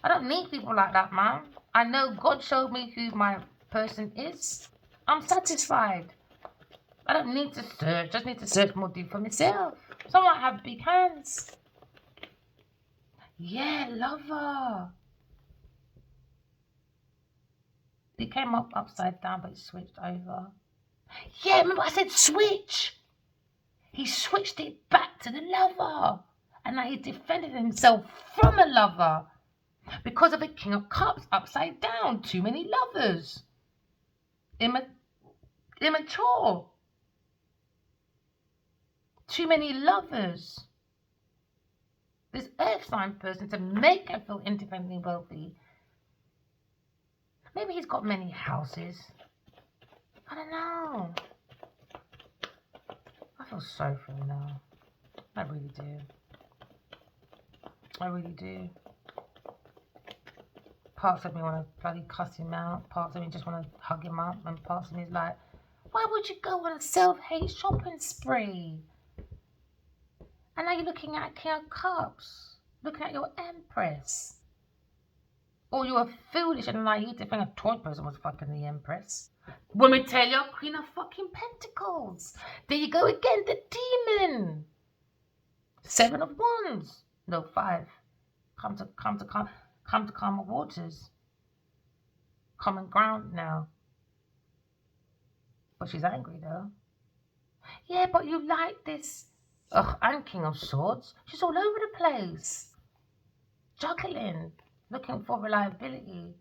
don't need people like that, man. I know God showed me who my person is. I'm satisfied. I don't need to search. Just need to search more deep for myself. Some might have big hands. Yeah, lover. It came up upside down, but it switched over. Yeah, remember I said switch. He switched it back to the lover. And now he defended himself from a lover. Because of the King of Cups upside down. Too many lovers. Immature. Too many lovers. This earth sign person, to make her feel independently wealthy. Maybe he's got many houses. I don't know. I feel sorry for him now. I really do. I really do. Parts of me want to bloody cuss him out. Parts of me just want to hug him up. And parts of me is like, why would you go on a self-hate shopping spree? And now you're looking at King of Cups. Looking at your Empress. Or you were foolish and naive to think a toy person was fucking the Empress. When we tell you, Queen of fucking Pentacles. There you go again, the demon. 7 of Wands. No, 5. Come to calmer waters. Common ground now. But she's angry though. Yeah, but you like this. Ugh, and King of Swords. She's all over the place. Juggling. Looking for reliability.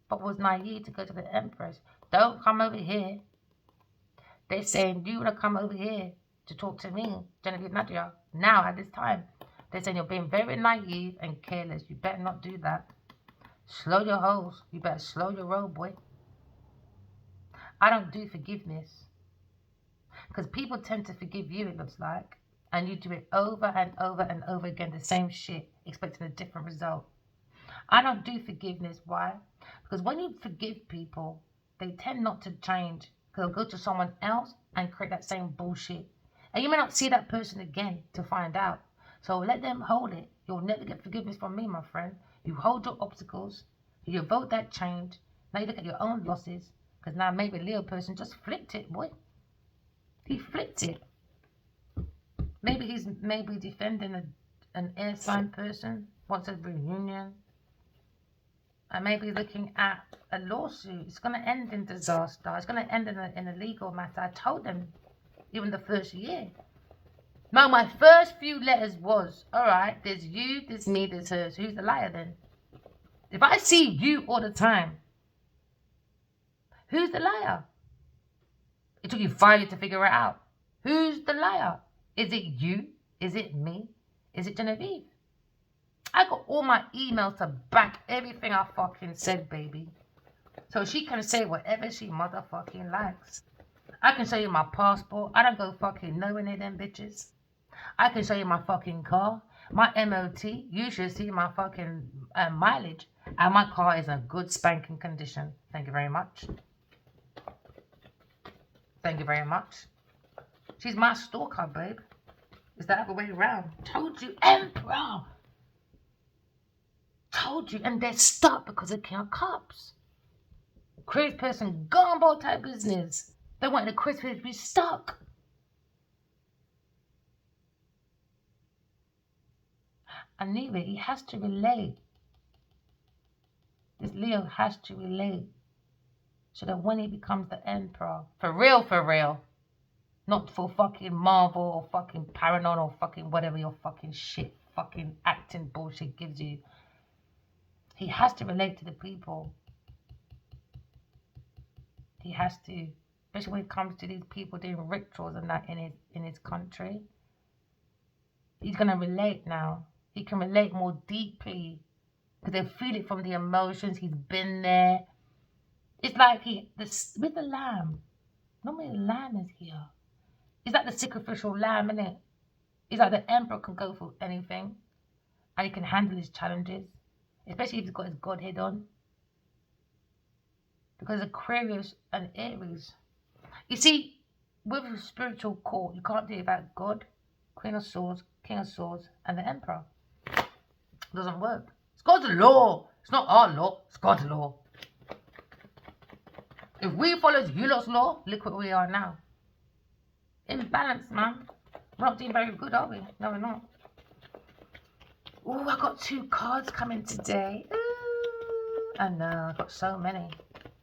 But was naive to go to the Empress. Don't come over here. They're saying you want to come over here. to talk to me, Genevieve Nadia, now at this time. They're saying you're being very naive and careless. You better not do that. Slow your hose. You better slow your roll, boy. I don't do forgiveness. Because people tend to forgive you, it looks like. And you do it over and over and over again, the same shit, expecting a different result. I don't do forgiveness. Why? Because when you forgive people, they tend not to change. They'll go to someone else and create that same bullshit. And you may not see that person again to find out. So let them hold it. You'll never get forgiveness from me, my friend. You hold your obstacles. You vote that change. Now you look at your own losses. Because now maybe a Leo person just flipped it, boy. He flipped it. Maybe he's defending an air sign person. Wants a reunion. And maybe looking at a lawsuit. It's going to end in disaster. It's going to end in a legal matter. I told them even the first year. Now, my first few letters was, all right, there's you, there's me, there's her. So who's the liar then? If I see you all the time, who's the liar? It took you 5 years to figure it out. Who's the liar? Is it you? Is it me? Is it Genevieve? I got all my emails to back everything I fucking said, baby. So she can say whatever she motherfucking likes. I can show you my passport. I don't go fucking nowhere near them bitches. I can show you my fucking car. My MOT. You should see my fucking mileage. And my car is in good spanking condition. Thank you very much. Thank you very much. She's my stalker, babe. It's the other way around. Told you, Emperor. Told you. And they're stuck because of King of Cups. Crazy person, gumbo type business. They want the Christmas to be stuck. I knew it. He has to relate. This Leo has to relate. So that when he becomes the Emperor, for real. Not for fucking Marvel or fucking Paranormal or fucking whatever your fucking shit, fucking acting bullshit gives you. He has to relate to the people. He has to. Especially when it comes to these people doing rituals and that in his country. He's going to relate now. He can relate more deeply. Because they feel it from the emotions. He's been there. It's like with the lamb. Normally the lamb is here. It's like the sacrificial lamb, isn't it? It's like the emperor can go for anything. And he can handle his challenges. Especially if he's got his Godhead on. Because Aquarius and Aries. You see, with a spiritual court, you can't do it without God, Queen of Swords, King of Swords, and the Emperor. It doesn't work. It's God's law. It's not our law. It's God's law. If we follow you lot's law, look what we are now. Imbalance, man. We're not doing very good, are we? No, we're not. Oh, I got 2 cards coming today. Ooh. I know, I got so many.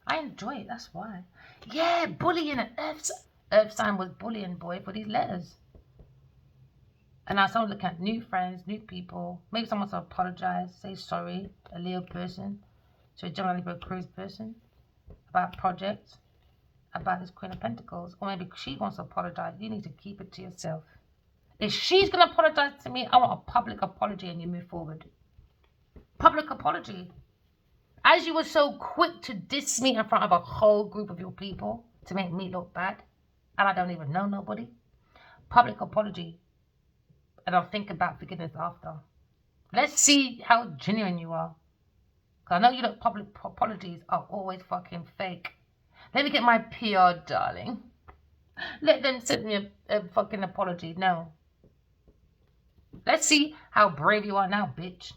I enjoy it, that's why. Yeah, bullying and Earth sign was bullying, boy, for these letters. And I started looking at new friends, new people. Maybe someone wants to apologize, say sorry, a Leo person, to a generally for a Cruise person, about projects, about this Queen of Pentacles. Or maybe she wants to apologize. You need to keep it to yourself. If she's going to apologize to me, I want a public apology and you move forward. Public apology. As you were so quick to diss me in front of a whole group of your people to make me look bad, and I don't even know nobody, public apology, and I'll think about forgiveness after. Let's see how genuine you are. Because I know you look public apologies are always fucking fake. Let me get my PR, darling. Let them send me a fucking apology. No. Let's see how brave you are now, bitch.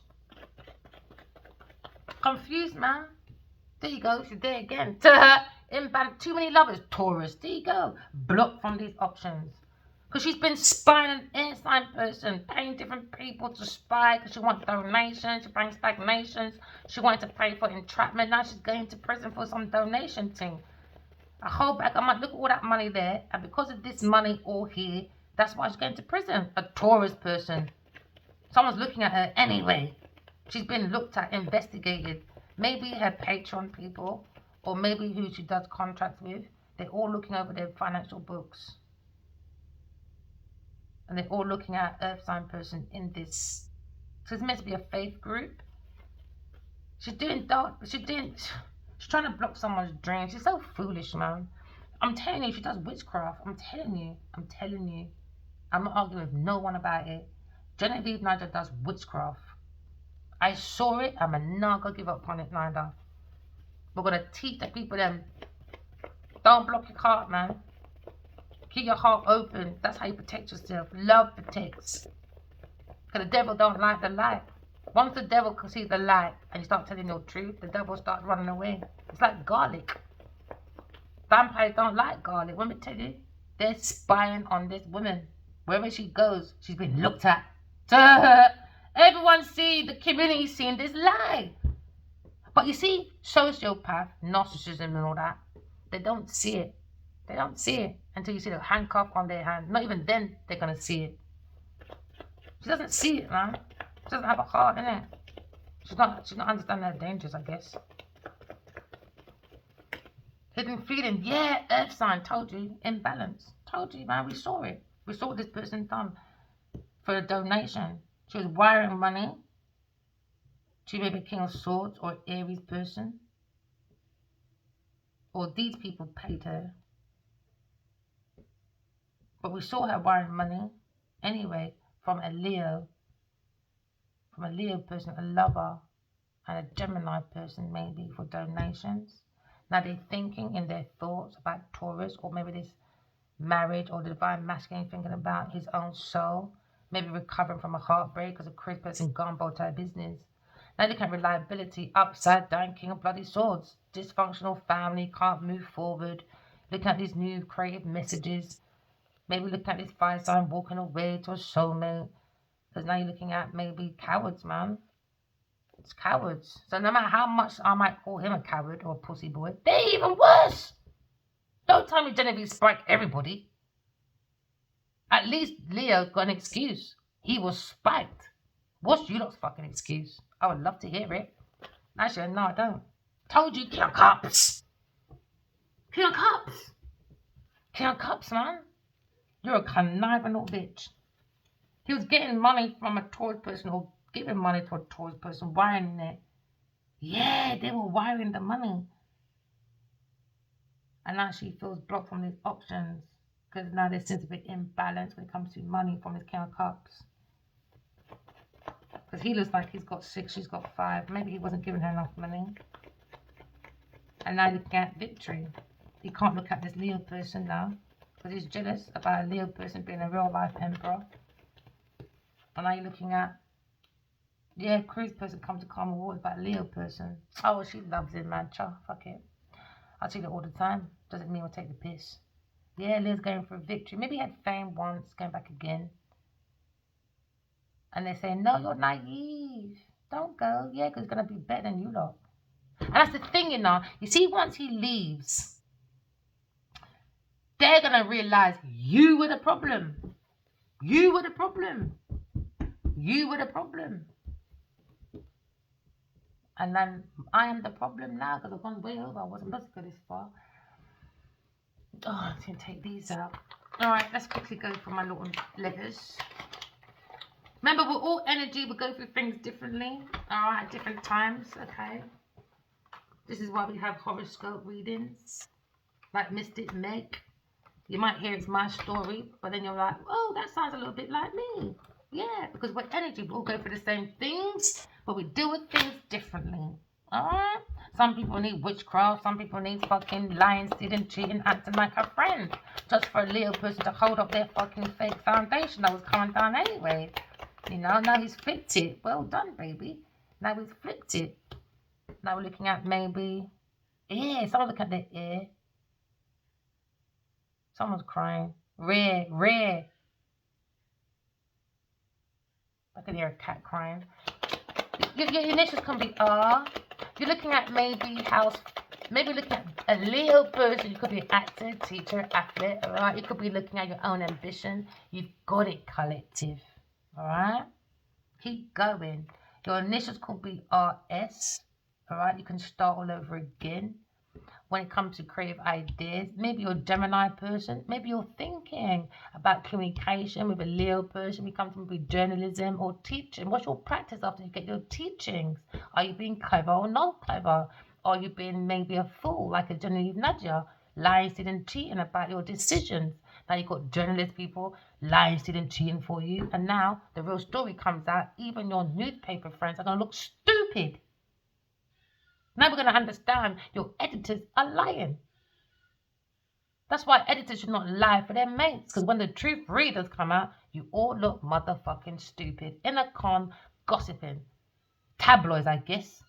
Confused, man. There you go. She's there again. Too many lovers. Taurus. There you go. Blocked from these options. Because she's been spying an air sign person, paying different people to spy because she wants donations. She brings stagnations. She wanted to pay for entrapment. Now she's going to prison for some donation thing. I hold back. I'm like, look at all that money there. And because of this money all here, that's why she's going to prison. A Taurus person. Someone's looking at her anyway. She's been looked at, investigated. Maybe her Patreon people, or maybe who she does contracts with, they're all looking over their financial books. And they're all looking at earth sign person in this. So it's meant to be a faith group. She's doing dark. She's trying to block someone's dream. She's so foolish, man. I'm telling you, she does witchcraft. I'm telling you. I'm not arguing with no one about it. Genevieve Nigel does witchcraft. I saw it. I'm not gonna give up on it neither. We're gonna teach the people them. Don't block your heart, man. Keep your heart open. That's how you protect yourself. Love protects. Because the devil don't like the light. Once the devil can see the light and you start telling your truth, the devil starts running away. It's like garlic. Vampires don't like garlic. Let me tell you, they're spying on this woman. Wherever she goes, she's been looked at. Everyone see, the community seeing this lie. But you see, sociopath, narcissism and all that, they don't see it. They don't see it until you see the handcuff on their hand. Not even then they're going to see it. She doesn't see it, man. She doesn't have a heart, innit? She's not understanding her dangers, I guess. Hidden feeling. Yeah, earth sign. Told you. Imbalance. Told you, man. We saw it. We saw what this person done for a donation. She was wiring money. She may be King of Swords or Aries person. Or these people paid her. But we saw her wiring money anyway from a Leo. From a Leo person, a lover, and a Gemini person maybe for donations. Now they're thinking in their thoughts about Taurus, or maybe this marriage, or the divine masculine thinking about his own soul, maybe recovering from a heartbreak because a crazy person gumbo type business. Now look at reliability, upside down, King of Bloody Swords, dysfunctional family, can't move forward. Look at these new creative messages. Maybe look at this fire sign walking away to a soulmate. Because now you're looking at maybe cowards, man. It's cowards. So no matter how much I might call him a coward or a pussy boy, they're even worse. Don't tell me Genevieve spiked everybody. At least Leo's got an excuse. He was spiked. What's you lot's fucking excuse? I would love to hear it. Actually, no, I don't. Told you, King of Cups. King of Cups. King of Cups, man. You're a conniving little bitch. He was getting money from a Taurus person or giving money to a Taurus person, wiring it. Yeah, they were wiring the money. And now she feels blocked from these options because now there seems to be imbalance when it comes to money from his King of Cups. Because he looks like he's got 6, she's got 5. Maybe he wasn't giving her enough money. And now looking at victory. He can't look at this Leo person now because he's jealous about a Leo person being a real life emperor. And now you're looking at, yeah, cruise person come to calm awards about Leo person. Oh, well, she loves him, man. Fuck it. I see that all the time. Doesn't mean we'll take the piss. Yeah, Leo's going for a victory. Maybe he had fame once, going back again. And they're saying, no, you're naive. Don't go. Yeah, because it's going to be better than you lot. And that's the thing, you know. You see, once he leaves, they're going to realize you were the problem. You were the problem. You were the problem. And then I am the problem now because I've gone way over. I wasn't supposed to go this far. Oh, I'm going to take these out. All right, let's quickly go for my little letters. Remember, we're all energy. We go through things differently. All right, at different times. Okay. This is why we have horoscope readings. Like Mystic Meg. You might hear it's my story, but then you're like, oh, that sounds a little bit like me. Yeah, because we're energy. We all go through the same things, but we deal with things differently. Alright? Some people need witchcraft. Some people need fucking lying, stealing, cheating, acting like a friend. Just for a Leo person to hold up their fucking fake foundation that was coming down anyway. You know, now he's flipped it. Well done, baby. Now he's flipped it. Now we're looking at maybe ear. Someone look at their ear. Someone's crying. Rare. I can hear a cat crying. Your initials can be R. You're looking at maybe house. Maybe looking at a Leo person. You could be an actor, teacher, athlete. All right. You could be looking at your own ambition. You've got it, collective. All right. Keep going. Your initials could be RS. All right. You can start all over again. when it comes to creative ideas. Maybe you're a Gemini person. Maybe you're thinking about communication with a Leo person. We come from maybe journalism or teaching. What's your practice after you get your teachings? Are you being clever or not clever? Are you being maybe a fool like a Genevieve Nadia, lying, stealing, cheating about your decisions? Now you've got journalist people lying, stealing, cheating for you. And now the real story comes out. Even your newspaper friends are going to look stupid. Now we're going to understand your editors are lying. That's why editors should not lie for their mates. Because when the truth readers come out, you all look motherfucking stupid. In a con, gossiping. Tabloids, I guess.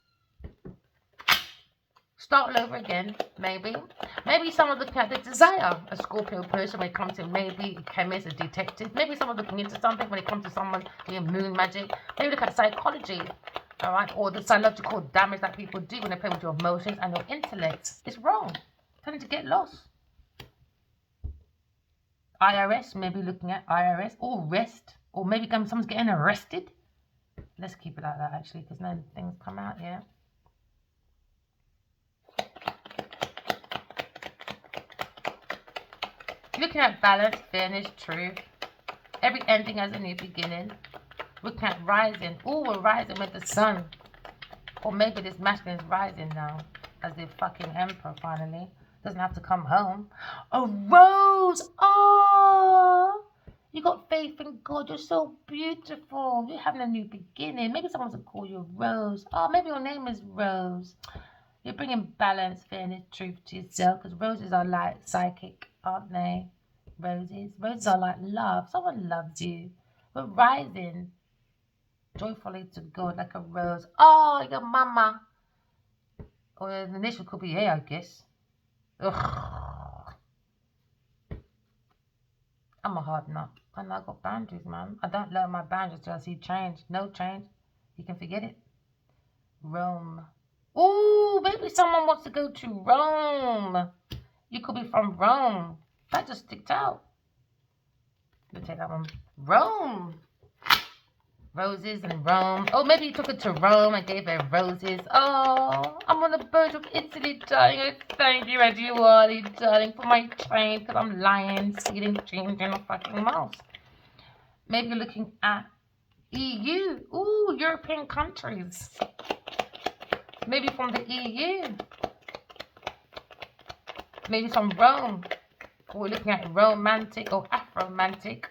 Start all over again, maybe. Maybe someone's looking at the desire, a Scorpio person when it comes to maybe a chemist, a detective. Maybe someone's looking into something when it comes to someone doing moon magic. Maybe look at psychology, all right, or the psychological damage that people do when they play with your emotions and your intellect. It's wrong. Tending to get lost. IRS, maybe looking at IRS, or rest, or maybe someone's getting arrested. Let's keep it like that actually, because no things come out yet. Looking at balance, fairness, truth. Every ending has a new beginning. Looking at rising. Oh, we're rising with the sun. Or maybe this masculine is rising now as the fucking emperor finally. Doesn't have to come home. A rose! Oh! You got faith in God. You're so beautiful. You're having a new beginning. Maybe someone's going to call you Rose. Oh, maybe your name is Rose. You're bringing balance, fairness, truth to yourself. Because roses are like psychic, aren't they? Roses are like love. Someone loves you. We're rising joyfully to God like a rose. Oh, your mama. Or the initial could be A, I guess. Ugh. I'm a hard nut. I know I got boundaries, man. I don't learn my boundaries till I see change. No change. You can forget it. Rome. Ooh, maybe someone wants to go to Rome. You could be from Rome. That just sticked out. Let's take that one. Rome. Roses and Rome. Oh, maybe you took her to Rome and gave her roses. Oh, I'm on the boat of Italy, darling. Thank you, as you are, darling, for my train, because I'm lying, stealing, changing a fucking mouse. Maybe you're looking at EU. Ooh, European countries. Maybe from the EU. Maybe from Rome. Or we're looking at romantic or Afromantic.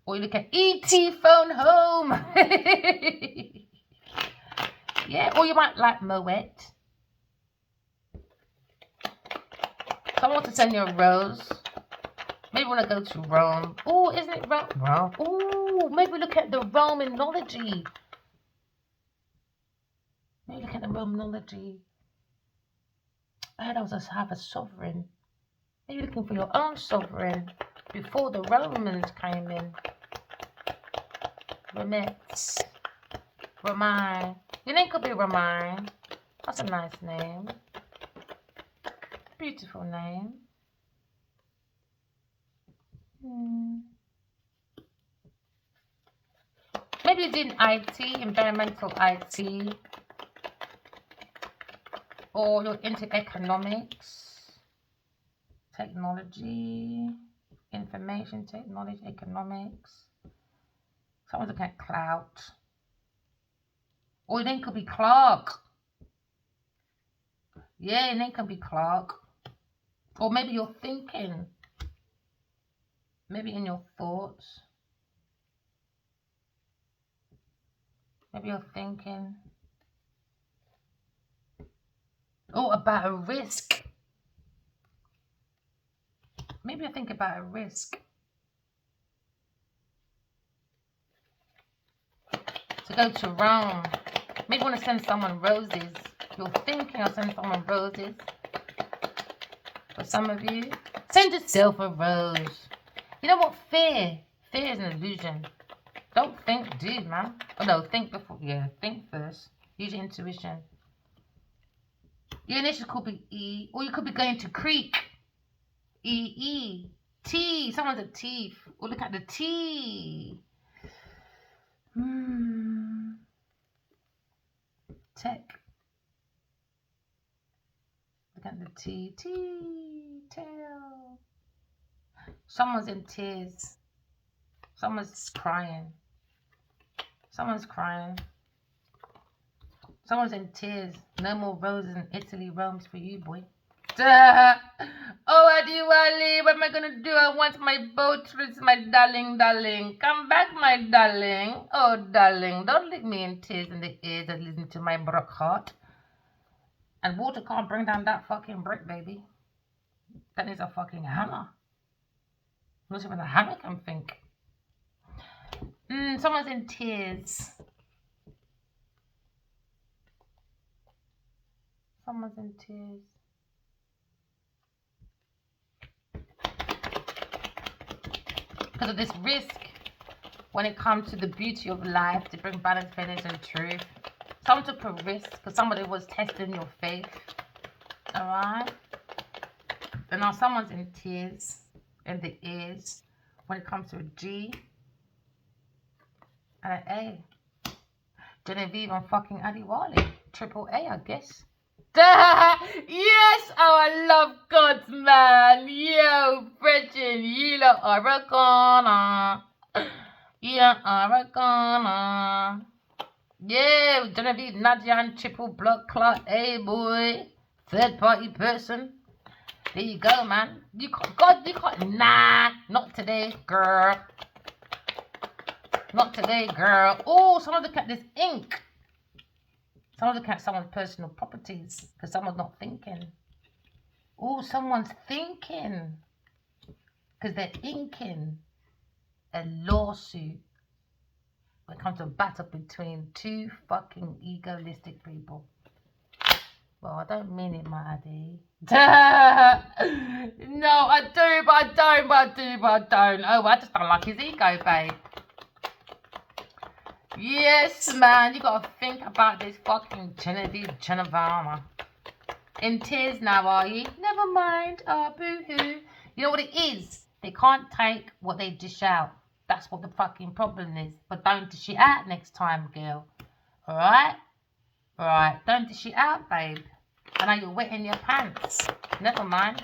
Or you look at E.T. phone home. Yeah, or you might like Moet. Someone wants to send you a rose. Maybe you want to go to Rome. Oh, isn't it Rome? Oh, maybe look at the Romanology. Maybe look at the Romanology. I heard I was just have a sovereign. Maybe looking for your own sovereign before the Romans came in. Romance. Romine. Your name could be Romine. That's a nice name. Beautiful name. Maybe you did IT, environmental IT. Or you're into economics, technology, information technology, economics. Someone's looking at clout. Or your name could be Clark. Yeah, your name could be Clark. Or maybe you're thinking. Maybe in your thoughts. Maybe you're thinking. Oh, about a risk. Maybe you think about a risk. To go to Rome. Maybe you want to send someone roses. You're thinking of sending someone roses. For some of you, send yourself a rose. You know what? Fear. Fear is an illusion. Don't think, do, man. Oh, no, think before. Yeah, think first. Use your intuition. Your initial could be E, or you could be going to creek. E. T. Someone's a teeth. Or look at the T. Tech. Look at the T. Tail. Someone's in tears. Someone's crying. Someone's crying. Someone's in tears. No more roses in Italy roams for you, boy. Oh, Adiwali, what am I gonna do? I want my boat trips, my darling. Come back, my darling. Oh, darling, don't leave me in tears in the ears and listen to my broke heart. And water can't bring down that fucking brick, baby. That needs a fucking hammer. Not even a hammer can think. Someone's in tears. Someone's in tears. Because of this risk when it comes to the beauty of life, to bring balance, fairness, and truth. Someone took a risk because somebody was testing your faith. Alright? And now someone's in tears in the ears when it comes to a G and an A. Genevieve and fucking Adiwali. Triple A, I guess. Yes! Oh, I love God, man. Yo, Bridget, you lot are a goner. You are a goner. Yeah, Genevieve, Nadia, and triple blood clot. Hey, boy. Third party person. There you go, man. You can't. Nah, not today, girl. Not today, girl. Oh, someone look at this ink. Someone look at someone's personal properties because someone's not thinking. Oh, someone's thinking because they're inking a lawsuit when it comes to a battle between two fucking egoistic people. Well, I don't mean it, my Addy. No, I do, but I don't. Oh, I just don't like his ego, babe. Yes, man, you gotta think about this fucking Genevieve Genevana. In tears now, are you? Never mind. Oh, boo-hoo. You know what it is? They can't take what they dish out. That's what the fucking problem is. But don't dish it out next time, girl. Alright? Alright, don't dish it out, babe. I know you're wetting your pants. Never mind.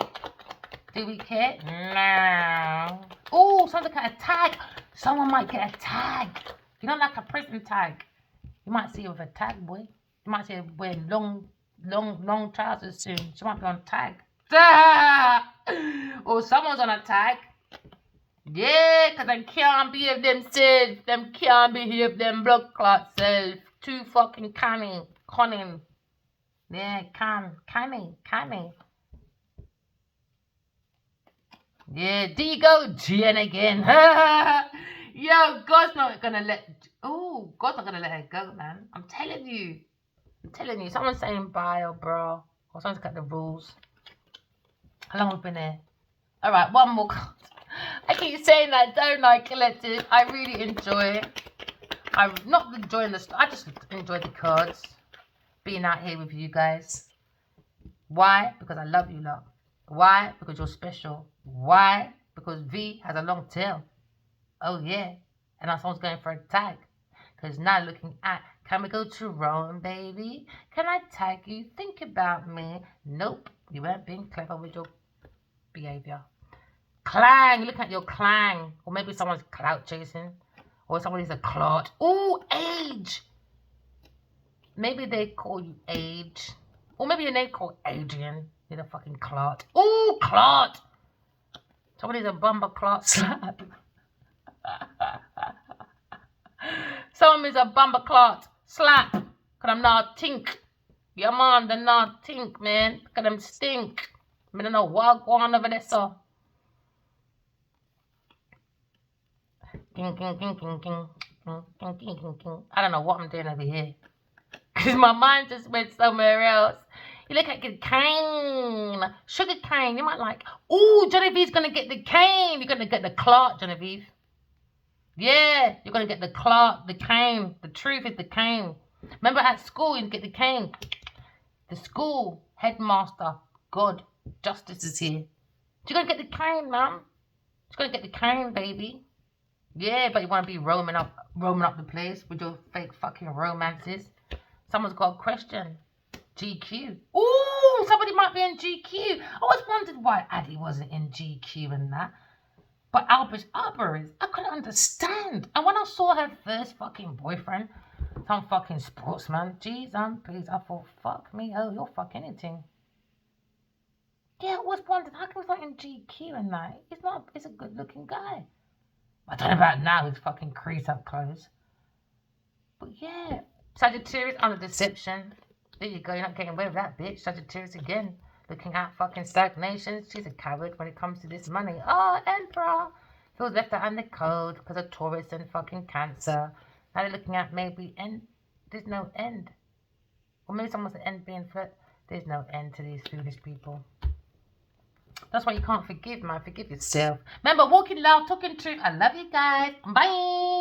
Do we care? No. Oh, someone got a tag. Someone might get a tag. You know, like a prison tag. You might see her with a tag, boy. You might see her wearing long trousers soon. She might be on tag. Or someone's on a tag. Yeah, because they can't behave themselves. Them can't behave them blood clot self. Too fucking cunning. Yeah, canny. Yeah, there you go, Jen again. Yo, God's not gonna let her go, man. I'm telling you. Someone's saying bye, or bro. Or someone's got the rules. How long have we been here? Alright, one more card. I keep saying that, don't I, collective? I really enjoy it. I'm not enjoying I just enjoy the cards. Being out here with you guys. Why? Because I love you lot. Why? Because you're special. Why? Because V has a long tail. Oh yeah. And now someone's going for a tag. Because now looking at, can we go to Rome, baby? Can I tag you? Think about me. Nope. You weren't being clever with your behavior. Clang. Look at your clang. Or maybe someone's clout chasing. Or somebody's a clot. Ooh, age. Maybe they call you Age. Or maybe your name called Adrian. You're a fucking clot. Ooh, clot. Somebody's a bumper clot slap. Someone is a bumper clot slap. Cause I'm not tink. Yeah, man, they're not tink, man. Cause them stink. I don't know what going on over there, so. King. I don't know what I'm doing over here. Because my mind just went somewhere else. You look at the cane. Sugar cane. You might like, ooh, Genevieve's going to get the cane. You're going to get the clot, Genevieve. Yeah, you're going to get the clot, the cane. The truth is the cane. Remember at school, you get the cane. The school headmaster, God, justice is here. You're going to get the cane, man. You're going to get the cane, baby. Yeah, but you want to be roaming up the place with your fake fucking romances. Someone's got a question. GQ. Ooh, Oh, somebody might be in GQ. I always wondered why Addie wasn't in GQ and that. But Albert is. I couldn't understand. And when I saw her first fucking boyfriend, some fucking sportsman, jeez, please, I thought, fuck me, oh, you're fuck anything. Yeah, I always wondered how come he's not in GQ and that. He's a good looking guy. I don't know about now, his fucking crease up clothes. But yeah, Sagittarius under deception. There you go, you're not getting away with that, bitch. Sagittarius again, looking at fucking stagnation. She's a coward when it comes to this money. Oh, Emperor feels left out in the cold because of Taurus and fucking Cancer. Now they're looking at maybe end. There's no end. Or maybe someone's the end being for. There's no end to these foolish people. That's why you can't forgive, man. Forgive yourself. Remember, walking love, talking truth. I love you guys. Bye.